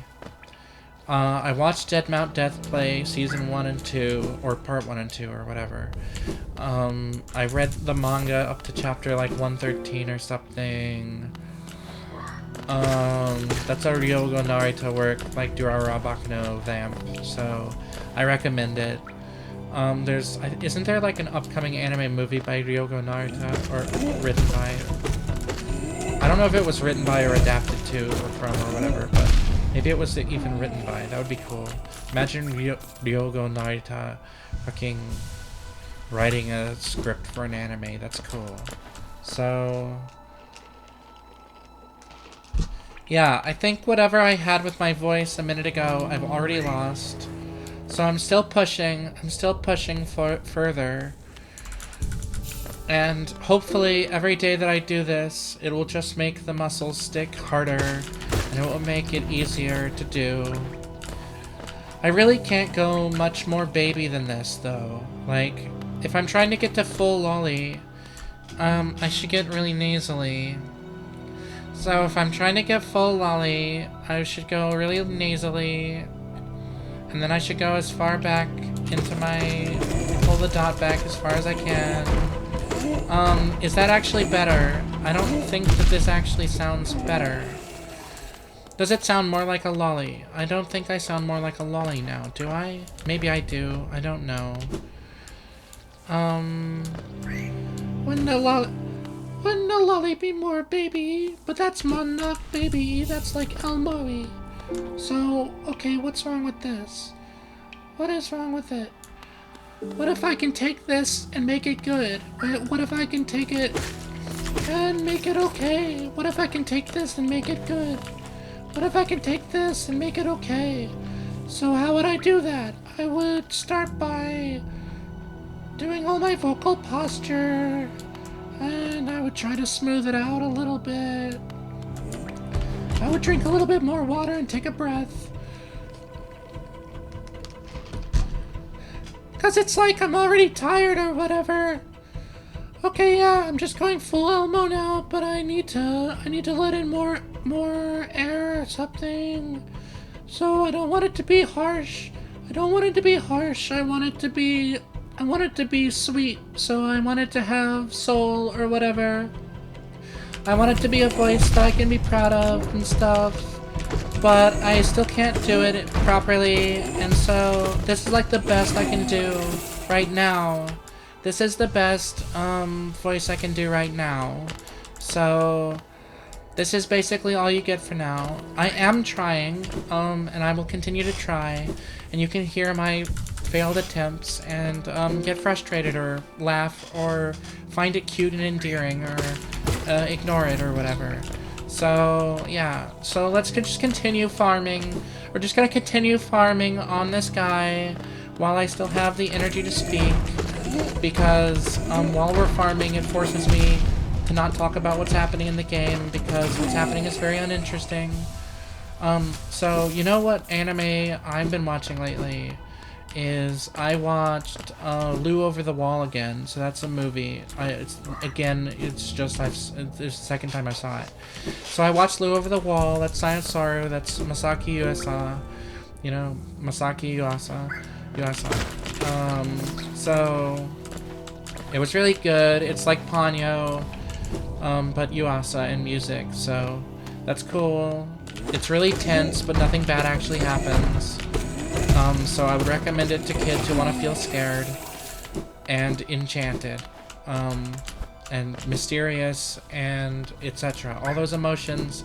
I watched Dead Mount Death Play Season 1 and 2, or Part 1 and 2, or whatever. I read the manga up to chapter, like, 113 or something. That's a Ryogo Narita work, like Durara Bakuno Vamp, so I recommend it. Isn't there, like, an upcoming anime movie by Ryogo Narita, or written by? I don't know if it was written by or adapted to, or from, or whatever, but maybe it was even written by. That would be cool. Imagine Ryogo Narita fucking writing a script for an anime. That's cool. So, yeah, I think whatever I had with my voice a minute ago, I've already lost. So I'm still pushing further. And hopefully every day that I do this, it will just make the muscles stick harder, and it will make it easier to do. I really can't go much more baby than this, though. Like, if I'm trying to get to full Loli, I should get really nasally. So if I'm trying to get full Loli, I should go really nasally, and then I should go as far back into pull the dot back as far as I can. Is that actually better? I don't think that this actually sounds better. Does it sound more like a lolly? I don't think I sound more like a lolly now, do I? Maybe I do. I don't know. Wouldn't a lolly be more baby? But that's not baby. That's like Elmori. So, okay, what's wrong with this? What is wrong with it? What if I can take this and make it good? What if I can take it and make it okay? What if I can take this and make it good? What if I can take this and make it okay? So how would I do that? I would start by doing all my vocal posture, and I would try to smooth it out a little bit. I would drink a little bit more water and take a breath. Cause it's like I'm already tired or whatever. Okay, yeah, I'm just going full Elmo now, but I need to let in more air or something. So I don't want it to be harsh. I don't want it to be harsh. I want it to be sweet. So I want it to have soul or whatever. I want it to be a voice that I can be proud of and stuff. But I still can't do it properly, and so this is like the best I can do right now. This is the best voice I can do right now. So this is basically all you get for now. I am trying, and I will continue to try, and you can hear my failed attempts and get frustrated or laugh or find it cute and endearing or ignore it or whatever. So, yeah. So let's just continue farming. We're just gonna continue farming on this guy while I still have the energy to speak. Because, while we're farming, it forces me to not talk about what's happening in the game because what's happening is very uninteresting. So, you know what anime I've been watching lately is I watched Lou Over the Wall again. So that's a movie. It's the second time I saw it. So I watched Lou Over the Wall. That's Science Saru. That's Masaki Yuasa. You know, Masaki Yuasa. So it was really good. It's like Ponyo, but Yuasa and music. So that's cool. It's really tense, but nothing bad actually happens. So I would recommend it to kids who want to feel scared and enchanted, and mysterious and etc. All those emotions,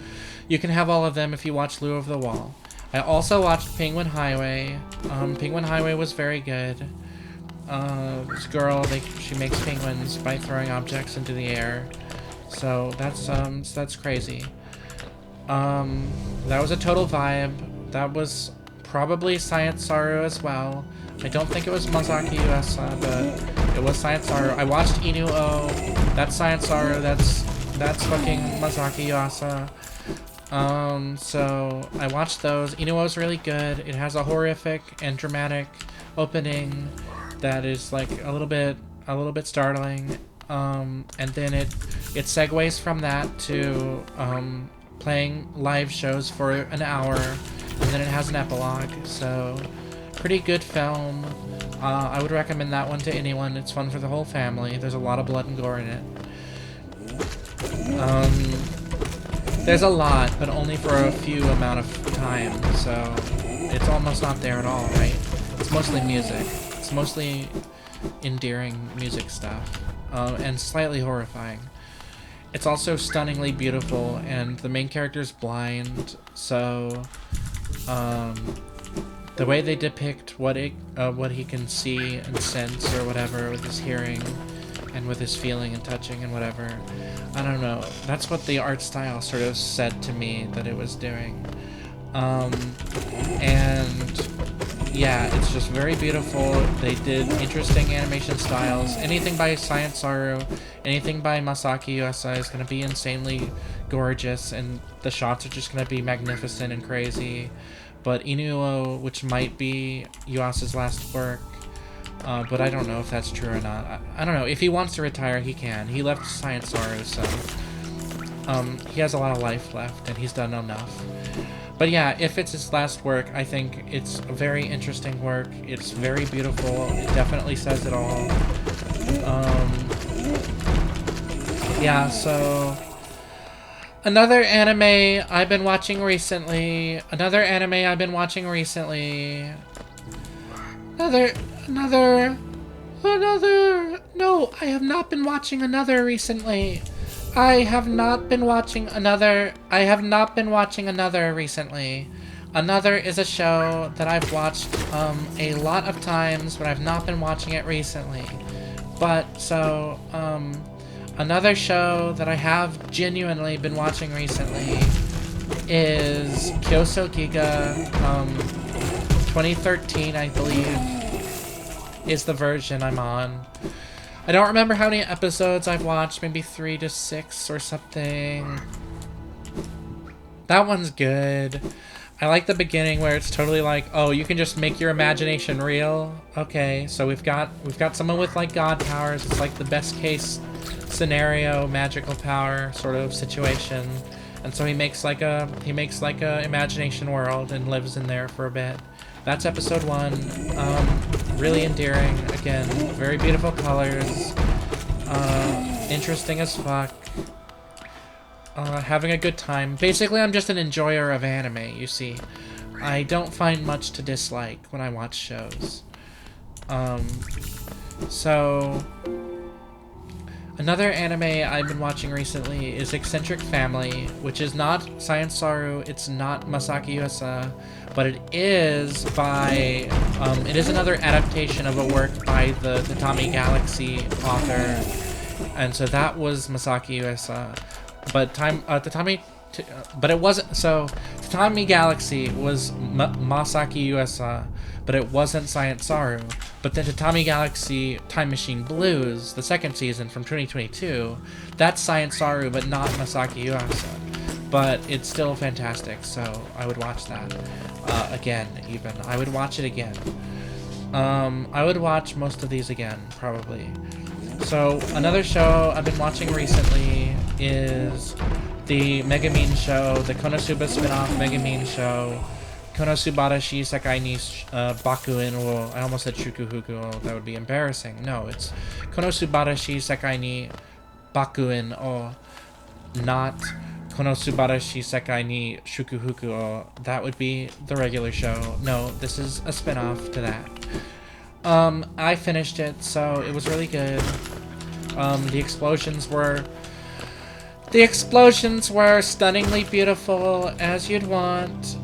you can have all of them if you watch Lou Over the Wall. I also watched Penguin Highway. Penguin Highway was very good. This girl, she makes penguins by throwing objects into the air. So that's crazy. That was a total vibe. That was probably Science Saru as well. I don't think it was Masaki Yuasa, but it was Science Saru. I watched Inu-Oh. That's Science Saru. That's fucking Masaki Yuasa. So I watched those. Inu-Oh's really good. It has a horrific and dramatic opening that is like a little bit startling. And then it segues from that to playing live shows for an hour. And then it has an epilogue, so pretty good film. I would recommend that one to anyone. It's fun for the whole family. There's a lot of blood and gore in it. There's a lot, but only for a few amount of time, so it's almost not there at all, right? It's mostly music. It's mostly endearing music stuff, and slightly horrifying. It's also stunningly beautiful, and the main character's blind, so the way they depict what he can see and sense or whatever with his hearing and with his feeling and touching and whatever, I don't know. That's what the art style sort of said to me that it was doing. And yeah, it's just very beautiful. They did interesting animation styles. Anything by Science Saru, anything by Masaki Yuasa is going to be insanely gorgeous, and the shots are just going to be magnificent and crazy. But Inu-Oh, which might be Yuasa's last work, but I don't know if that's true or not. I don't know. If he wants to retire, he can. He left Science Saru, so he has a lot of life left, and he's done enough. But yeah, if it's his last work, I think it's a very interesting work. It's very beautiful. It definitely says it all. Yeah, so another anime I've been watching recently. No, I have not been watching another recently. I have not been watching another recently. Another is a show that I've watched a lot of times, but I've not been watching it recently. But, so, another show that I have genuinely been watching recently is Kyoso Giga. 2013, I believe, is the version I'm on. I don't remember how many episodes I've watched, maybe 3 to 6 or something. That one's good. I like the beginning where it's totally like, oh, you can just make your imagination real. Okay, so we've got someone with like god powers. It's like the best case scenario, magical power sort of situation. And so he makes like a imagination world and lives in there for a bit. That's episode 1. Really endearing. Again, very beautiful colors. Interesting as fuck. Having a good time. Basically, I'm just an enjoyer of anime, you see. I don't find much to dislike when I watch shows. So... Another anime I've been watching recently is Eccentric Family, which is not Science Saru, it's not Masaki Yuasa, but it is by... it is another adaptation of a work by the Tatami Galaxy author, and so that was Masaki Yuasa. But but it wasn't. So Tatami Galaxy was Masaki Yuasa, but it wasn't Science Saru. But then Tatami Galaxy Time Machine Blues, the second season from 2022, that's Science Saru, but not Masaki Yuasa. But it's still fantastic, so I would watch that again. Even I would watch it again. I would watch most of these again, probably. So, another show I've been watching recently is the Megumin show, the Konosuba spin-off Megumin show, Konosubarashi Sekai ni Bakuin wo... I almost said Shukuhuku, that would be embarrassing. No, it's Konosubarashi Sekai ni Bakuin o, not Konosubarashi Sekai ni Shukuhuku o. That would be the regular show. No, this is a spin-off to that. I finished it, so it was really good. The explosions were stunningly beautiful, as you'd want.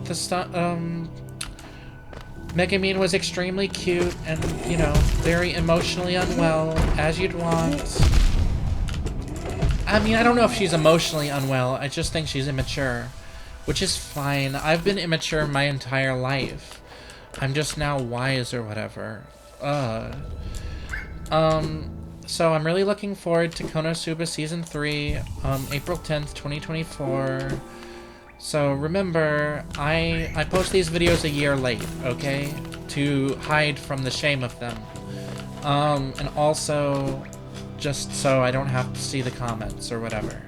Megumin was extremely cute and, you know, very emotionally unwell, as you'd want. I mean, I don't know if she's emotionally unwell, I just think she's immature, which is fine. I've been immature my entire life. I'm just now wise or whatever. So I'm really looking forward to Konosuba Season 3, April 10th, 2024. So remember, I post these videos a year late, okay? To hide from the shame of them. And also, just so I don't have to see the comments or whatever.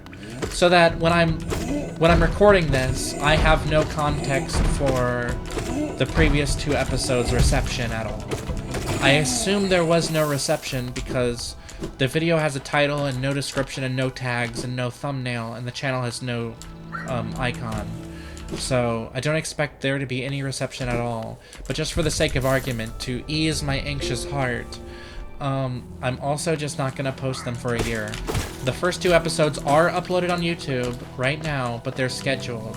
So that when I'm recording this, I have no context for the previous 2 episodes' reception at all. I assume there was no reception because the video has a title and no description and no tags and no thumbnail, and the channel has no icon. So I don't expect there to be any reception at all. But just for the sake of argument, to ease my anxious heart, I'm also just not going to post them for a year. The first 2 episodes are uploaded on YouTube right now, but they're scheduled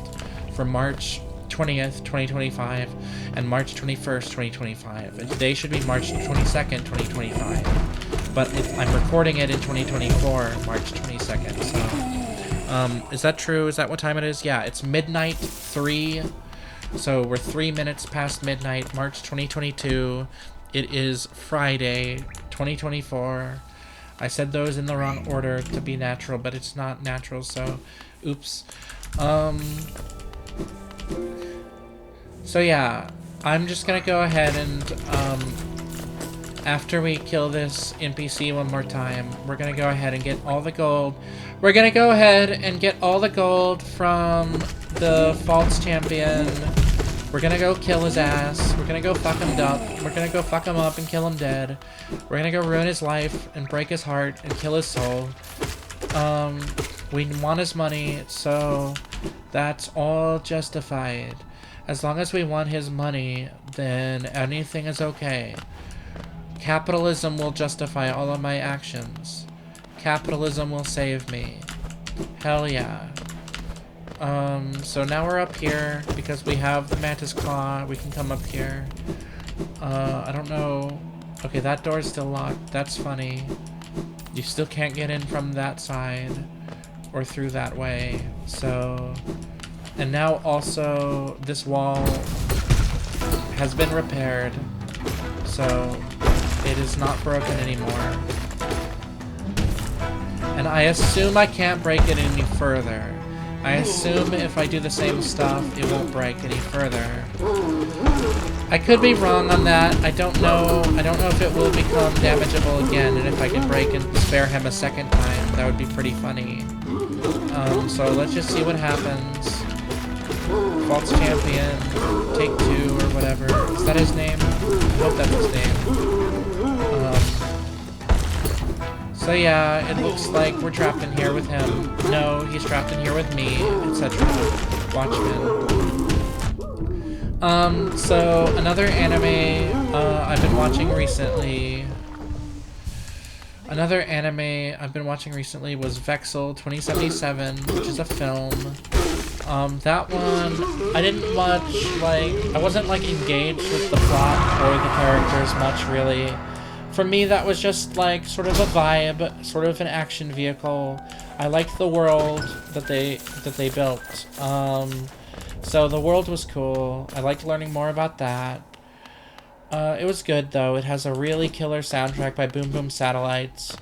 for March 20th, 2025, and March 21st, 2025. And today should be March 22nd, 2025. But I'm recording it in 2024, March 22nd, so... is that true? Is that what time it is? Yeah, it's midnight 3. So we're 3 minutes past midnight, March 2022. It is Friday, 2024. I said those in the wrong order to be natural, but it's not natural, so... Oops. So yeah, I'm just gonna go ahead and, after we kill this NPC one more time, we're gonna go ahead and get all the gold. We're gonna go ahead and get all the gold from the false champion. We're gonna go kill his ass. We're gonna go fuck him up. We're gonna go fuck him up and kill him dead. We're gonna go ruin his life and break his heart and kill his soul. We want his money, so that's all justified. As long as we want his money, then anything is okay. Capitalism will justify all of my actions. Capitalism will save me. Hell yeah. So now we're up here because we have the Mantis Claw. We can come up here. I don't know. Okay, that door's still locked. That's funny. You still can't get in from that side or through that way. So... And now also, this wall has been repaired, so it is not broken anymore. And I assume I can't break it any further. I assume if I do the same stuff, it won't break any further. I could be wrong on that. I don't know. I don't know if it will become damageable again, and if I can break and spare him a second time, that would be pretty funny. So let's just see what happens. False champion, take 2 or whatever. Is that his name? I hope that's his name. So yeah, it looks like we're trapped in here with him. No, he's trapped in here with me, etc. Watchmen. So another anime I've been watching recently. Another anime I've been watching recently was Vexel 2077, which is a film. That one, I didn't much, I wasn't, engaged with the plot or the characters much, really. For me, that was just, sort of a vibe, sort of an action vehicle. I liked the world that they built. So the world was cool. I liked learning more about that. It was good, though. It has a really killer soundtrack by Boom Boom Satellites.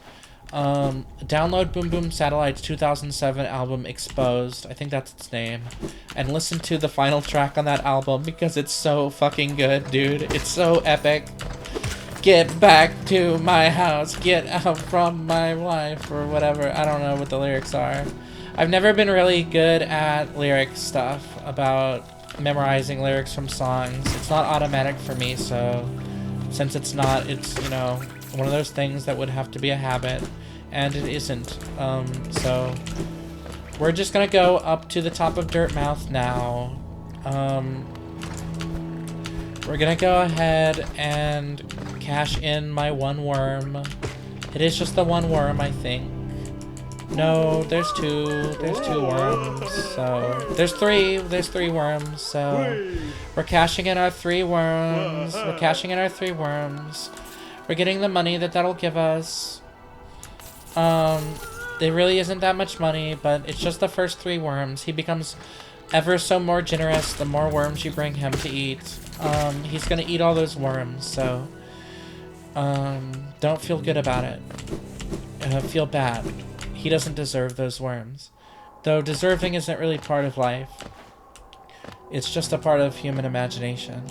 Download Boom Boom Satellites' 2007 album Exposed, I think that's its name, and listen to the final track on that album because it's so fucking good, dude. It's so epic. Get back to my house, get out from my wife, or whatever. I don't know what the lyrics are. I've never been really good at lyric stuff, about memorizing lyrics from songs. It's not automatic for me, so since it's not, it's, one of those things that would have to be a habit, and it isn't. So we're just gonna go up to the top of Dirtmouth now. We're gonna go ahead and cash in my 1 worm. It is just the 1 worm, I think. No, there's 2. There's 2 worms. So there's 3. There's 3 worms. So we're cashing in our 3 worms. We're cashing in our 3 worms. We're getting the money that'll give us. There really isn't that much money, but it's just the first 3 worms. He becomes ever so more generous the more worms you bring him to eat. He's gonna eat all those worms, so don't feel good about it. Feel bad. He doesn't deserve those worms. Though deserving isn't really part of life. It's just a part of human imagination.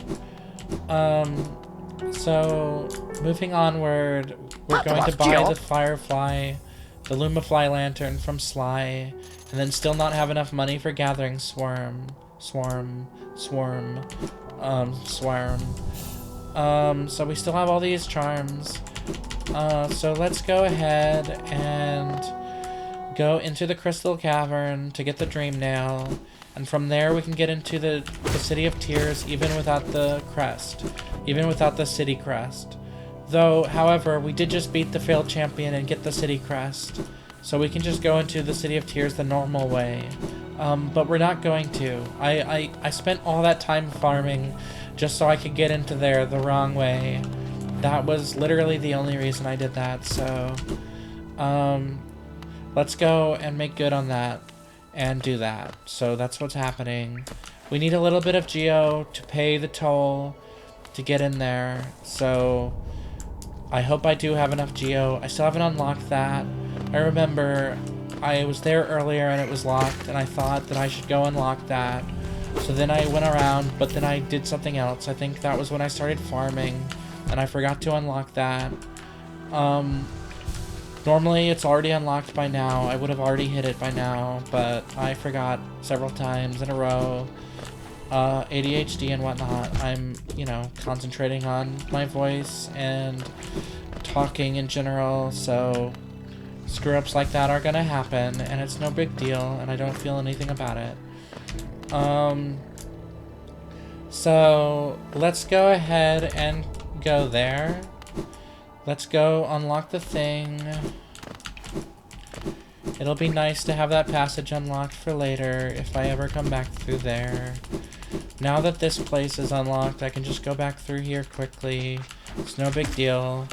So, moving onward, we're going to buy the Firefly, the Lumafly Lantern from Sly, and then still not have enough money for gathering Swarm. So we still have all these charms. So let's go ahead and go into the Crystal Cavern to get the Dream Nail, and from there we can get into the City of Tears even without the crest, even without the city crest. Though, however, we did just beat the failed champion and get the city crest, so we can just go into the City of Tears the normal way. But we're not going to. I spent all that time farming just so I could get into there the wrong way. That was literally the only reason I did that, so let's go and make good on that and do that. So that's what's happening. We need a little bit of Geo to pay the toll to get in there, so I hope I do have enough Geo. I still haven't unlocked that. I remember I was there earlier and it was locked, and I thought that I should go unlock that. So then I went around, but then I did something else. I think that was when I started farming, and I forgot to unlock that. Normally it's already unlocked by now. I would have already hit it by now, but I forgot several times in a row. ADHD and whatnot. I'm, concentrating on my voice and talking in general, so screw-ups like that are gonna happen, and it's no big deal, and I don't feel anything about it. So let's go ahead and go there. Let's go unlock the thing. It'll be nice to have that passage unlocked for later if I ever come back through there. Now that this place is unlocked, I can just go back through here quickly. It's no big deal.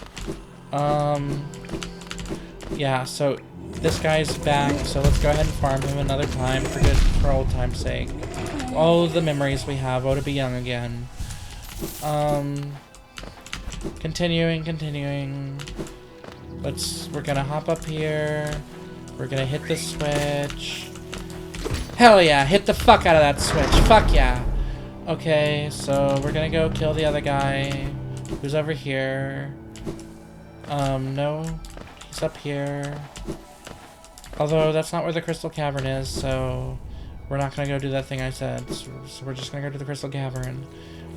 Yeah, so this guy's back, so let's go ahead and farm him another time for old time's sake. Oh, the memories we have. Oh, to be young again. Continuing. We're gonna hop up here. We're gonna hit the switch. Hell yeah, hit the fuck out of that switch. Fuck yeah. Okay, so we're gonna go kill the other guy who's over here. No, he's up here. Although that's not where the Crystal Cavern is, so we're not gonna go do that thing I said. So we're just gonna go to the Crystal Cavern.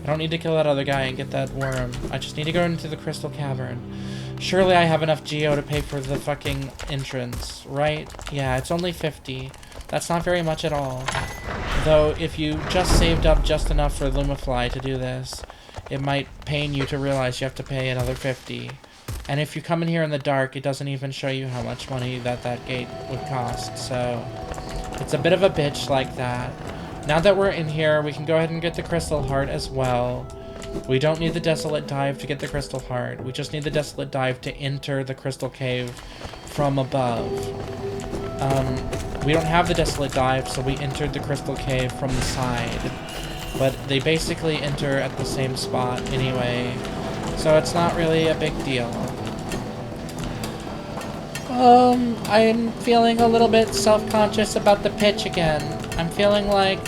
I don't need to kill that other guy and get that worm. I just need to go into the Crystal Cavern. Surely I have enough Geo to pay for the fucking entrance, right? Yeah, it's only 50. That's not very much at all. Though, if you just saved up just enough for Lumafly to do this, it might pain you to realize you have to pay another 50. And if you come in here in the dark, it doesn't even show you how much money that gate would cost. So, it's a bit of a bitch like that. Now that we're in here, we can go ahead and get the Crystal Heart as well. We don't need the Desolate Dive to get the Crystal Heart. We just need the Desolate Dive to enter the Crystal Cave from above. We don't have the Desolate Dive, so we entered the Crystal Cave from the side. But they basically enter at the same spot anyway, so it's not really a big deal. I'm feeling a little bit self-conscious about the pitch again. I'm feeling like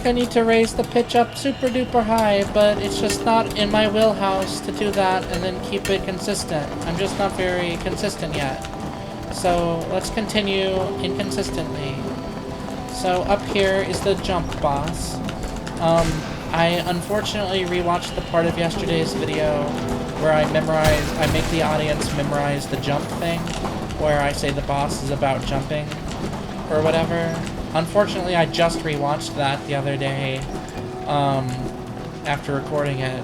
I need to raise the pitch up super duper high, but it's just not in my wheelhouse to do that and then keep it consistent. I'm just not very consistent yet. So let's continue inconsistently. So up here is the jump boss. I unfortunately rewatched the part of yesterday's video where I make the audience memorize the jump thing, where I say the boss is about jumping, or whatever. Unfortunately, I just rewatched that the other day, after recording it.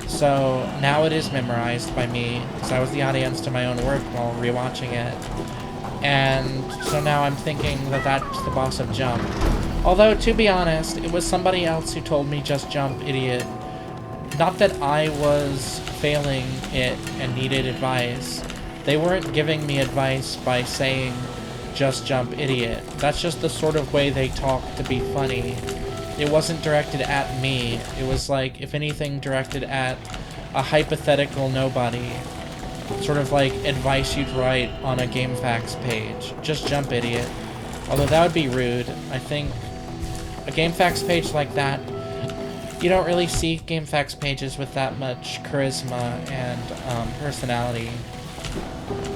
So now it is memorized by me, because I was the audience to my own work while rewatching it. And so now I'm thinking that that's the boss of Jump. Although, to be honest, it was somebody else who told me just jump, idiot. Not that I was failing it and needed advice. They weren't giving me advice by saying, just jump, idiot. That's just the sort of way they talk to be funny. It wasn't directed at me. It was like, if anything, directed at a hypothetical nobody. Sort of like advice you'd write on a GameFAQs page. Just jump, idiot. Although that would be rude. I think a GameFAQs page like that, you don't really see GameFAQs pages with that much charisma and personality.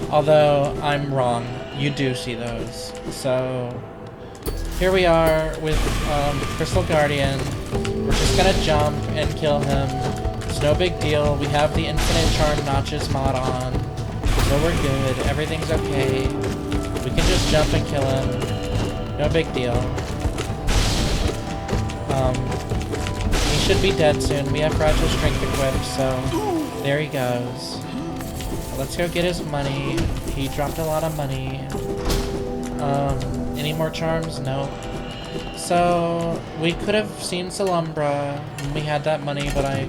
Although, I'm wrong. You do see those. So, here we are with Crystal Guardian. We're just gonna jump and kill him. It's no big deal. We have the Infinite Charm Notches mod on. So we're good. Everything's okay. We can just jump and kill him. No big deal. He should be dead soon. We have Fragile Strength equipped, so there he goes. Let's go get his money. He dropped a lot of money. Any more charms? No. So, we could have seen Salumbra when we had that money, but I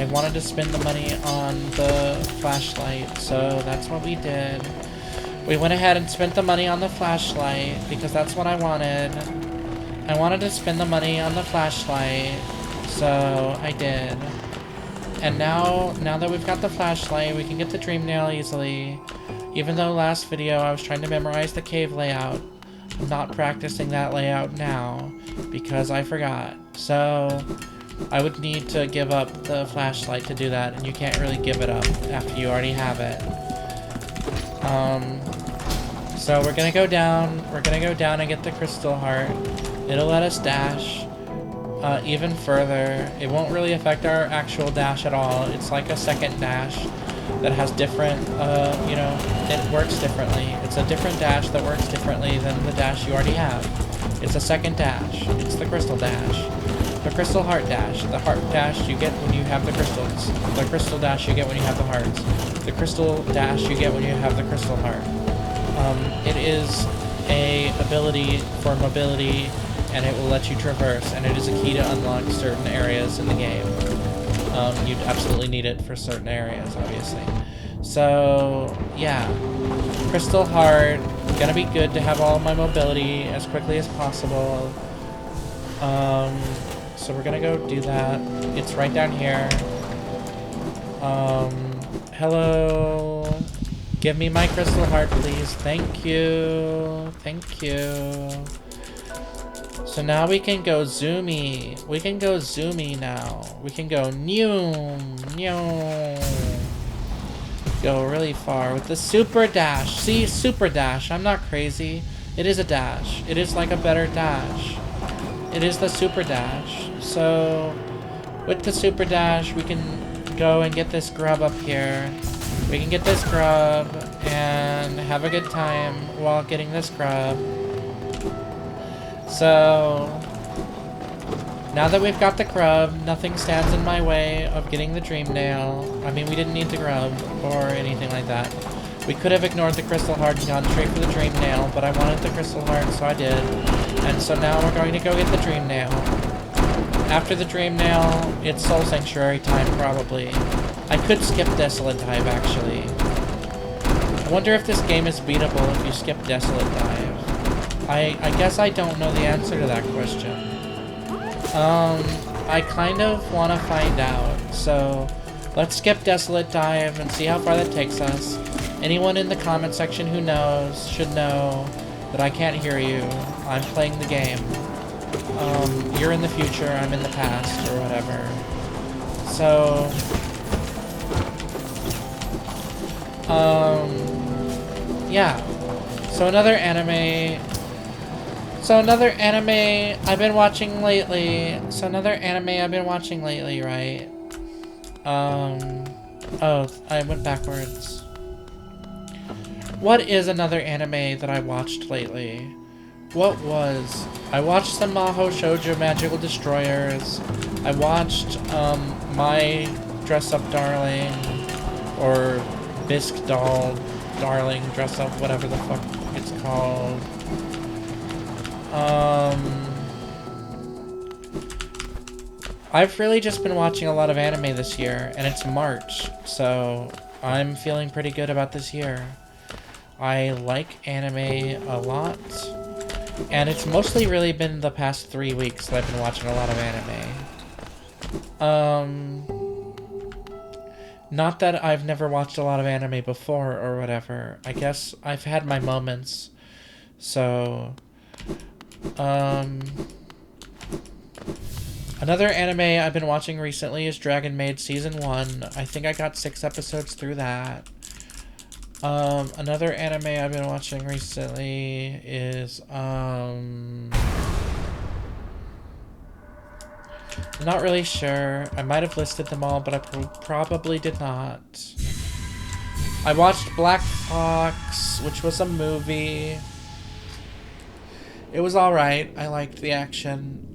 wanted to spend the money on the flashlight, so that's what we did. We went ahead and spent the money on the flashlight, because that's what I wanted. I wanted to spend the money on the flashlight, so I did. And now that we've got the flashlight, we can get the Dream Nail easily. Even though last video I was trying to memorize the cave layout, I'm not practicing that layout now, because I forgot. So, I would need to give up the flashlight to do that, and you can't really give it up after you already have it. So we're gonna go down and get the Crystal Heart. It'll let us dash even further. It won't really affect our actual dash at all. It's like a second dash that has different, you know, it works differently. It's a different dash that works differently than the dash you already have. It's a second dash. It's the Crystal Dash. The Crystal Heart Dash. The Heart Dash you get when you have the crystals. The Crystal Dash you get when you have the hearts. The Crystal Dash you get when you have the Crystal Heart. It is a ability for mobility, and it will let you traverse, and it is a key to unlock certain areas in the game. You'd absolutely need it for certain areas, obviously. So, yeah. Crystal Heart. Gonna be good to have all my mobility as quickly as possible. So we're gonna go do that. It's right down here. Hello. Give me my crystal heart, please. Thank you. Thank you. So now we can go zoomy. We can go zoomy now. We can go noom, noom. Go really far with the super dash. See, super dash. I'm not crazy. It is a dash. It is like a better dash. It is the super dash. So with the super dash, we can go and get this grub up here. We can get this grub and have a good time while getting this grub. So now that we've got the grub, nothing stands in my way of getting the dream nail. I mean, we didn't need the grub or anything like that. We could have ignored the crystal heart and gone straight for the dream nail, but I wanted the crystal heart, so I did. And so now we're going to go get the dream nail. After the dream nail, it's Soul Sanctuary time, probably. I could skip Desolate Dive, actually. I wonder if this game is beatable if you skip Desolate Dive. I guess I don't know the answer to that question. I kind of want to find out. So, let's skip Desolate Dive and see how far that takes us. Anyone in the comment section who knows should know that I can't hear you. I'm playing the game. You're in the future, I'm in the past, or whatever. So, yeah. So another anime I've been watching lately. Right? Oh, I went backwards. What is another anime that I watched lately? I watched some Maho Shoujo Magical Destroyers. I watched, My Dress Up Darling, or Bisque Doll Darling Dress Up, whatever the fuck it's called. I've really just been watching a lot of anime this year, and it's March, so I'm feeling pretty good about this year. I like anime a lot, and it's mostly really been the past 3 weeks that I've been watching a lot of anime. Not that I've never watched a lot of anime before or whatever. I guess I've had my moments. So, another anime I've been watching recently is Dragon Maid Season 1. I think I got 6 episodes through that. Another anime I've been watching recently is, I'm not really sure. I might have listed them all, but I probably did not. I watched Black Fox, which was a movie. It was alright. I liked the action.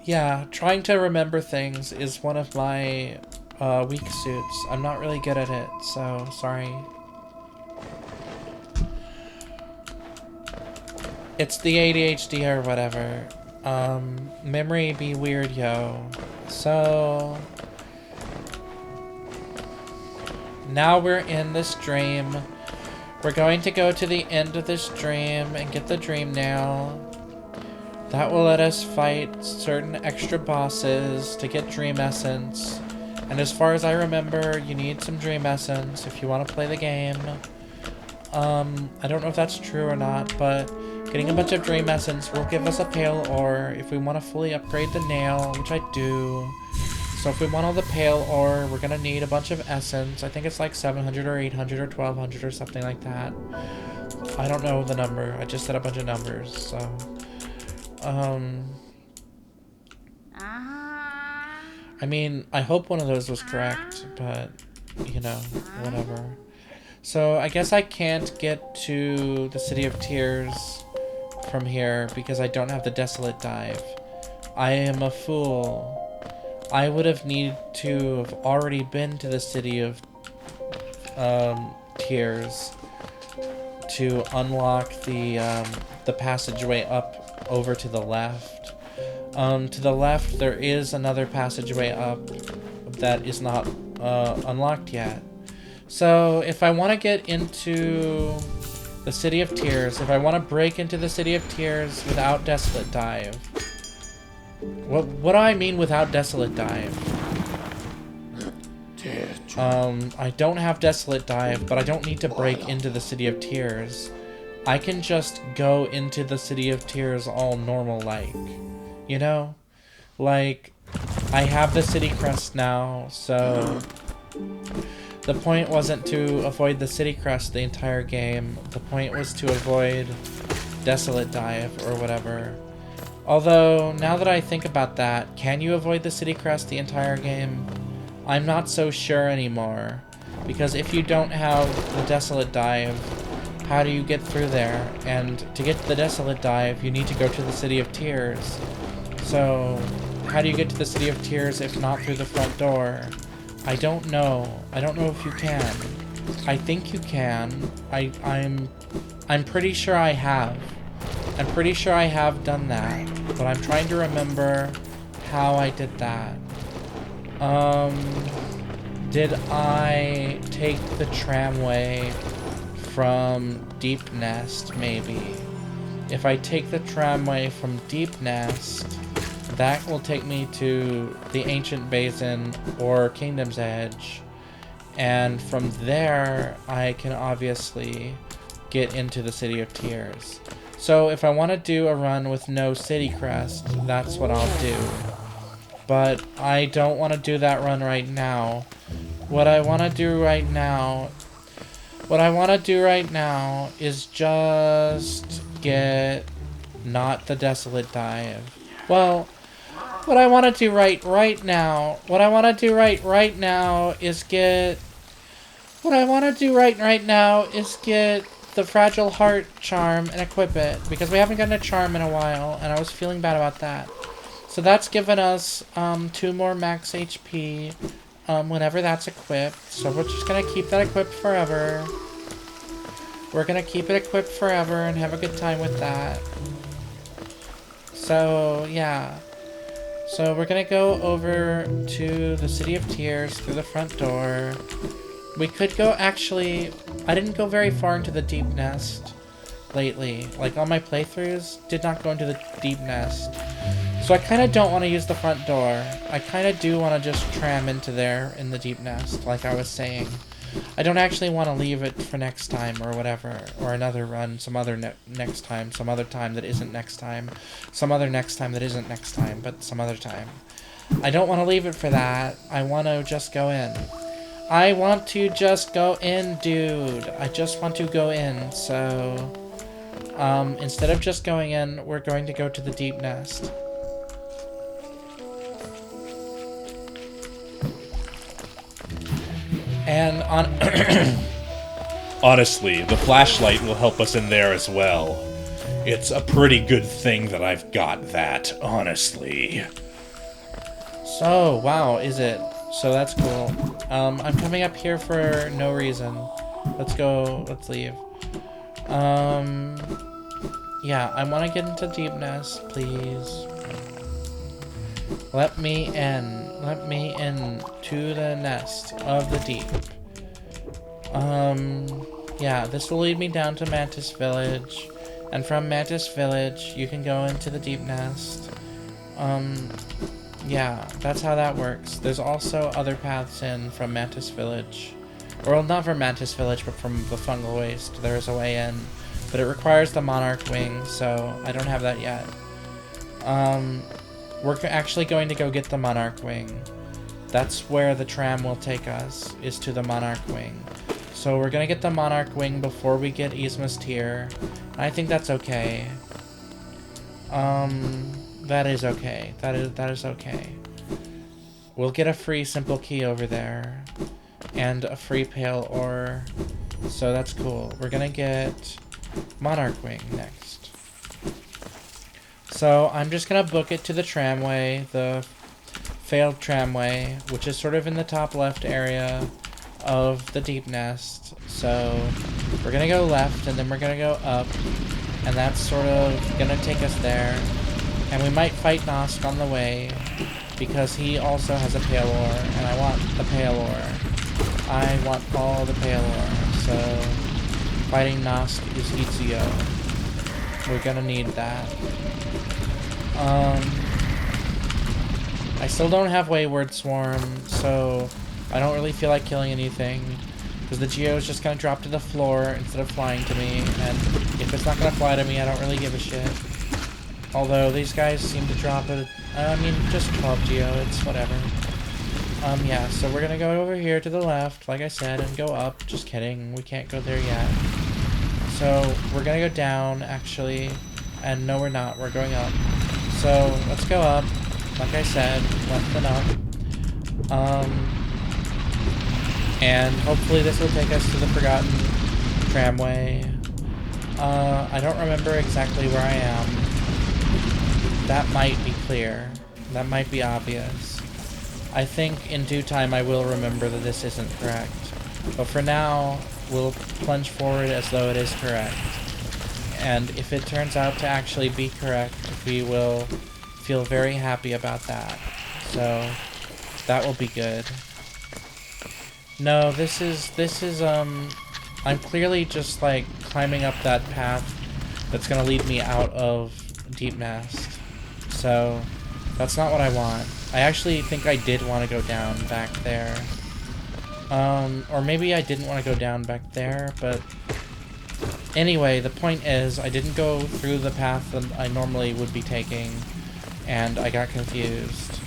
Yeah, trying to remember things is one of my weak suits. I'm not really good at it, so sorry. It's the ADHD or whatever. Memory be weird, yo. So, now we're in this dream. We're going to go to the end of this dream and get the dream nail. That will let us fight certain extra bosses to get Dream Essence. And as far as I remember, you need some Dream Essence if you want to play the game. I don't know if that's true or not, but getting a bunch of Dream Essence will give us a Pale Ore if we want to fully upgrade the nail, which I do. So if we want all the Pale Ore, we're going to need a bunch of Essence. I think it's like 700 or 800 or 1200 or something like that. I don't know the number. I just said a bunch of numbers, so... I mean, I hope one of those was correct, but, you know, whatever. So, I guess I can't get to the City of Tears from here because I don't have the Desolate Dive. I am a fool. I would have needed to have already been to the City of Tears to unlock the passageway up over to the left. To the left, there is another passageway up that is not unlocked yet. So, if I want to get into The City of Tears. If I want to break into the City of Tears without Desolate Dive. What do I mean without Desolate Dive? I don't have Desolate Dive, but I don't need to break into the City of Tears. I can just go into the City of Tears all normal-like. You know? Like, I have the City Crest now, so... The point wasn't to avoid the City Crest the entire game. The point was to avoid Desolate Dive, or whatever. Although, now that I think about that, can you avoid the City Crest the entire game? I'm not so sure anymore. Because if you don't have the Desolate Dive, how do you get through there? And to get to the Desolate Dive, you need to go to the City of Tears. So, how do you get to the City of Tears if not through the front door? I don't know. I don't know if you can. I think you can. I'm pretty sure I have. I'm pretty sure I have done that. But I'm trying to remember how I did that. Did I take the tramway from Deep Nest, maybe? If I take the tramway from Deep Nest, that will take me to the Ancient Basin or Kingdom's Edge. And from there, I can obviously get into the City of Tears. So if I want to do a run with no City Crest, that's what I'll do. But I don't want to do that run right now. What I want to do right now is just get not the Desolate Dive. Well, what I want to do right now is get the Fragile Heart charm and equip it, because we haven't gotten a charm in a while, and I was feeling bad about that. So that's given us 2 more max HP whenever that's equipped. So we're just gonna keep that equipped forever. We're gonna keep it equipped forever and have a good time with that. So yeah. So we're gonna go over to the City of Tears through the front door. We could go, actually, I didn't go very far into the Deep Nest lately. Like, all my playthroughs did not go into the Deep Nest. So I kind of don't want to use the front door. I kind of do want to just tram into there in the Deep Nest, like I was saying. I don't actually want to leave it for next time or whatever, or another run, some other next time, some other time that isn't next time, some other next time that isn't next time, but some other time. I don't want to leave it for that. I want to just go in. I want to just go in, dude. I just want to go in, so... instead of just going in, we're going to go to the Deep Nest. And on... Honestly, the flashlight will help us in there as well. It's a pretty good thing that I've got that, honestly. So, wow, is it? So that's cool. I'm coming up here for no reason. Let's go, let's leave. Yeah, I want to get into Deep Nest, please. Let me in. Let me in to the nest of the deep. Yeah, this will lead me down to Mantis Village. And from Mantis Village, you can go into the Deep Nest. Yeah, that's how that works. There's also other paths in from Mantis Village. Or, well, not from Mantis Village, but from the Fungal Waste. There is a way in. But it requires the Monarch Wing, so I don't have that yet. We're actually going to go get the Monarch Wing. That's where the tram will take us, is to the Monarch Wing. So we're gonna get the Monarch Wing before we get Yzma's Tear. I think that's okay. That is okay. That is okay. We'll get a free Simple Key over there. And a free Pale Ore. So that's cool. We're gonna get Monarch Wing next. So I'm just gonna book it to the tramway, the failed tramway, which is sort of in the top left area of the Deep Nest. So we're gonna go left and then we're gonna go up, and that's sort of gonna take us there. And we might fight Nosk on the way because he also has a Pale Ore, and I want the Pale Ore. I want all the Pale Ore. So fighting Nosk is Itsuyo. We're gonna need that. I still don't have Wayward Swarm, so I don't really feel like killing anything. Because the Geo is just gonna drop to the floor instead of flying to me, and if it's not gonna fly to me, I don't really give a shit. Although these guys seem to drop it. I mean, just 12 Geo, it's whatever. Yeah, so we're gonna go over here to the left, like I said, and go up. Just kidding, we can't go there yet. So, we're gonna go down, actually. And no, we're not, we're going up. So, let's go up. Like I said, left and up. And hopefully this will take us to the Forgotten Tramway. I don't remember exactly where I am. That might be clear. That might be obvious. I think in due time I will remember that this isn't correct. But for now, we'll plunge forward as though it is correct. And if it turns out to actually be correct, we will feel very happy about that. So, that will be good. No, this is, I'm clearly just, like, climbing up that path that's gonna lead me out of Deep Nest. So, that's not what I want. I actually think I did want to go down back there. Or maybe I didn't want to go down back there, but anyway, the point is I didn't go through the path that I normally would be taking, and I got confused.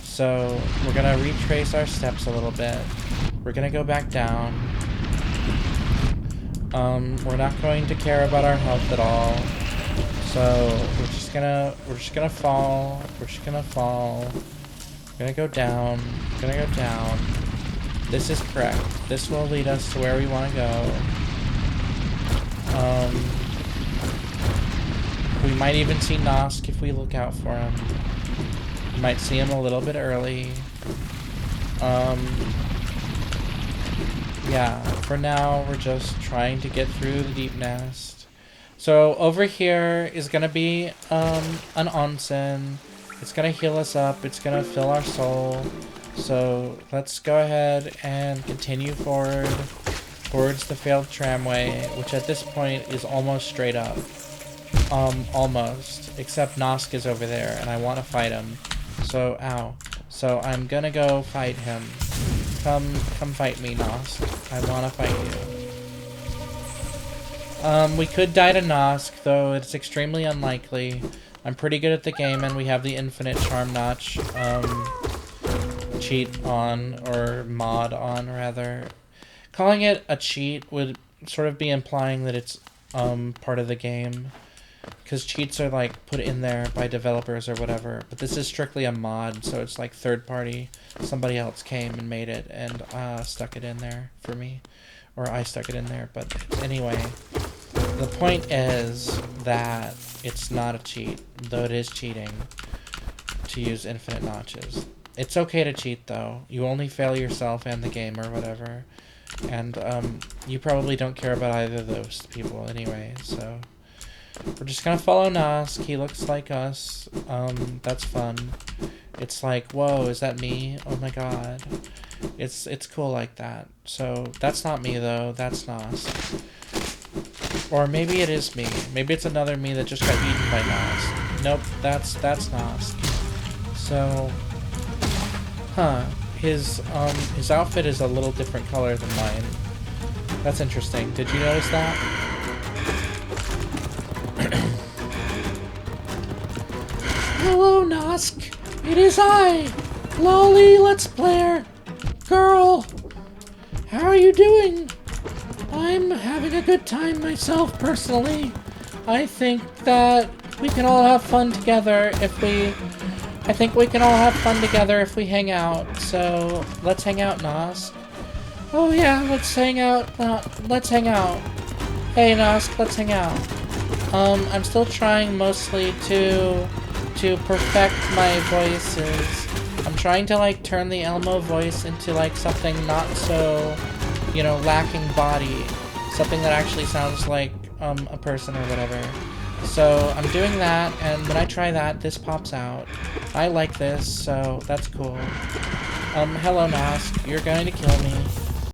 So we're gonna retrace our steps a little bit. We're gonna go back down. We're not going to care about our health at all. So we're just gonna fall. We're just gonna fall. We're gonna go down. We're gonna go down. This is correct. This will lead us to where we want to go. We might even see Nosk if we look out for him. We might see him a little bit early. Yeah, for now we're just trying to get through the Deep Nest. So over here is gonna be an onsen. It's gonna heal us up. It's gonna fill our soul. So let's go ahead and continue forward towards the failed tramway, which at this point is almost straight up. Almost. Except Nosk is over there, and I want to fight him. So, ow. So I'm gonna go fight him. Come fight me, Nosk. I want to fight you. We could die to Nosk, though it's extremely unlikely. I'm pretty good at the game, and we have the infinite charm notch, cheat on, or mod on, rather. Calling it a cheat would sort of be implying that it's, part of the game. Because cheats are, like, put in there by developers or whatever. But this is strictly a mod, so it's, like, third party. Somebody else came and made it, and, stuck it in there for me. Or I stuck it in there, but anyway. The point is that it's not a cheat, though it is cheating to use infinite notches. It's okay to cheat, though. You only fail yourself and the game or whatever. And, you probably don't care about either of those people anyway, so... We're just gonna follow Nosk. He looks like us. That's fun. It's like, whoa, is that me? Oh my god. It's cool like that. So, that's not me, though. That's Nosk. Or maybe it is me. Maybe it's another me that just got eaten by Nosk. Nope, that's Nosk. So... Huh. His outfit is a little different color than mine. That's interesting. Did you notice that? Hello, Nosk. It is I, Loli, Let's Player. Girl, how are you doing? I'm having a good time myself, personally. I think that we can all have fun together if we... I think we can all have fun together if we hang out. So, let's hang out, Nosk. Oh yeah, let's hang out. Let's hang out. Hey, Nosk, let's hang out. I'm still trying mostly to perfect my voices. I'm trying to, like, turn the Elmo voice into, like, something not so, you know, lacking body. Something that actually sounds like, a person or whatever. So, I'm doing that, and when I try that, this pops out. I like this, so that's cool. Hello, Nosk. You're going to kill me.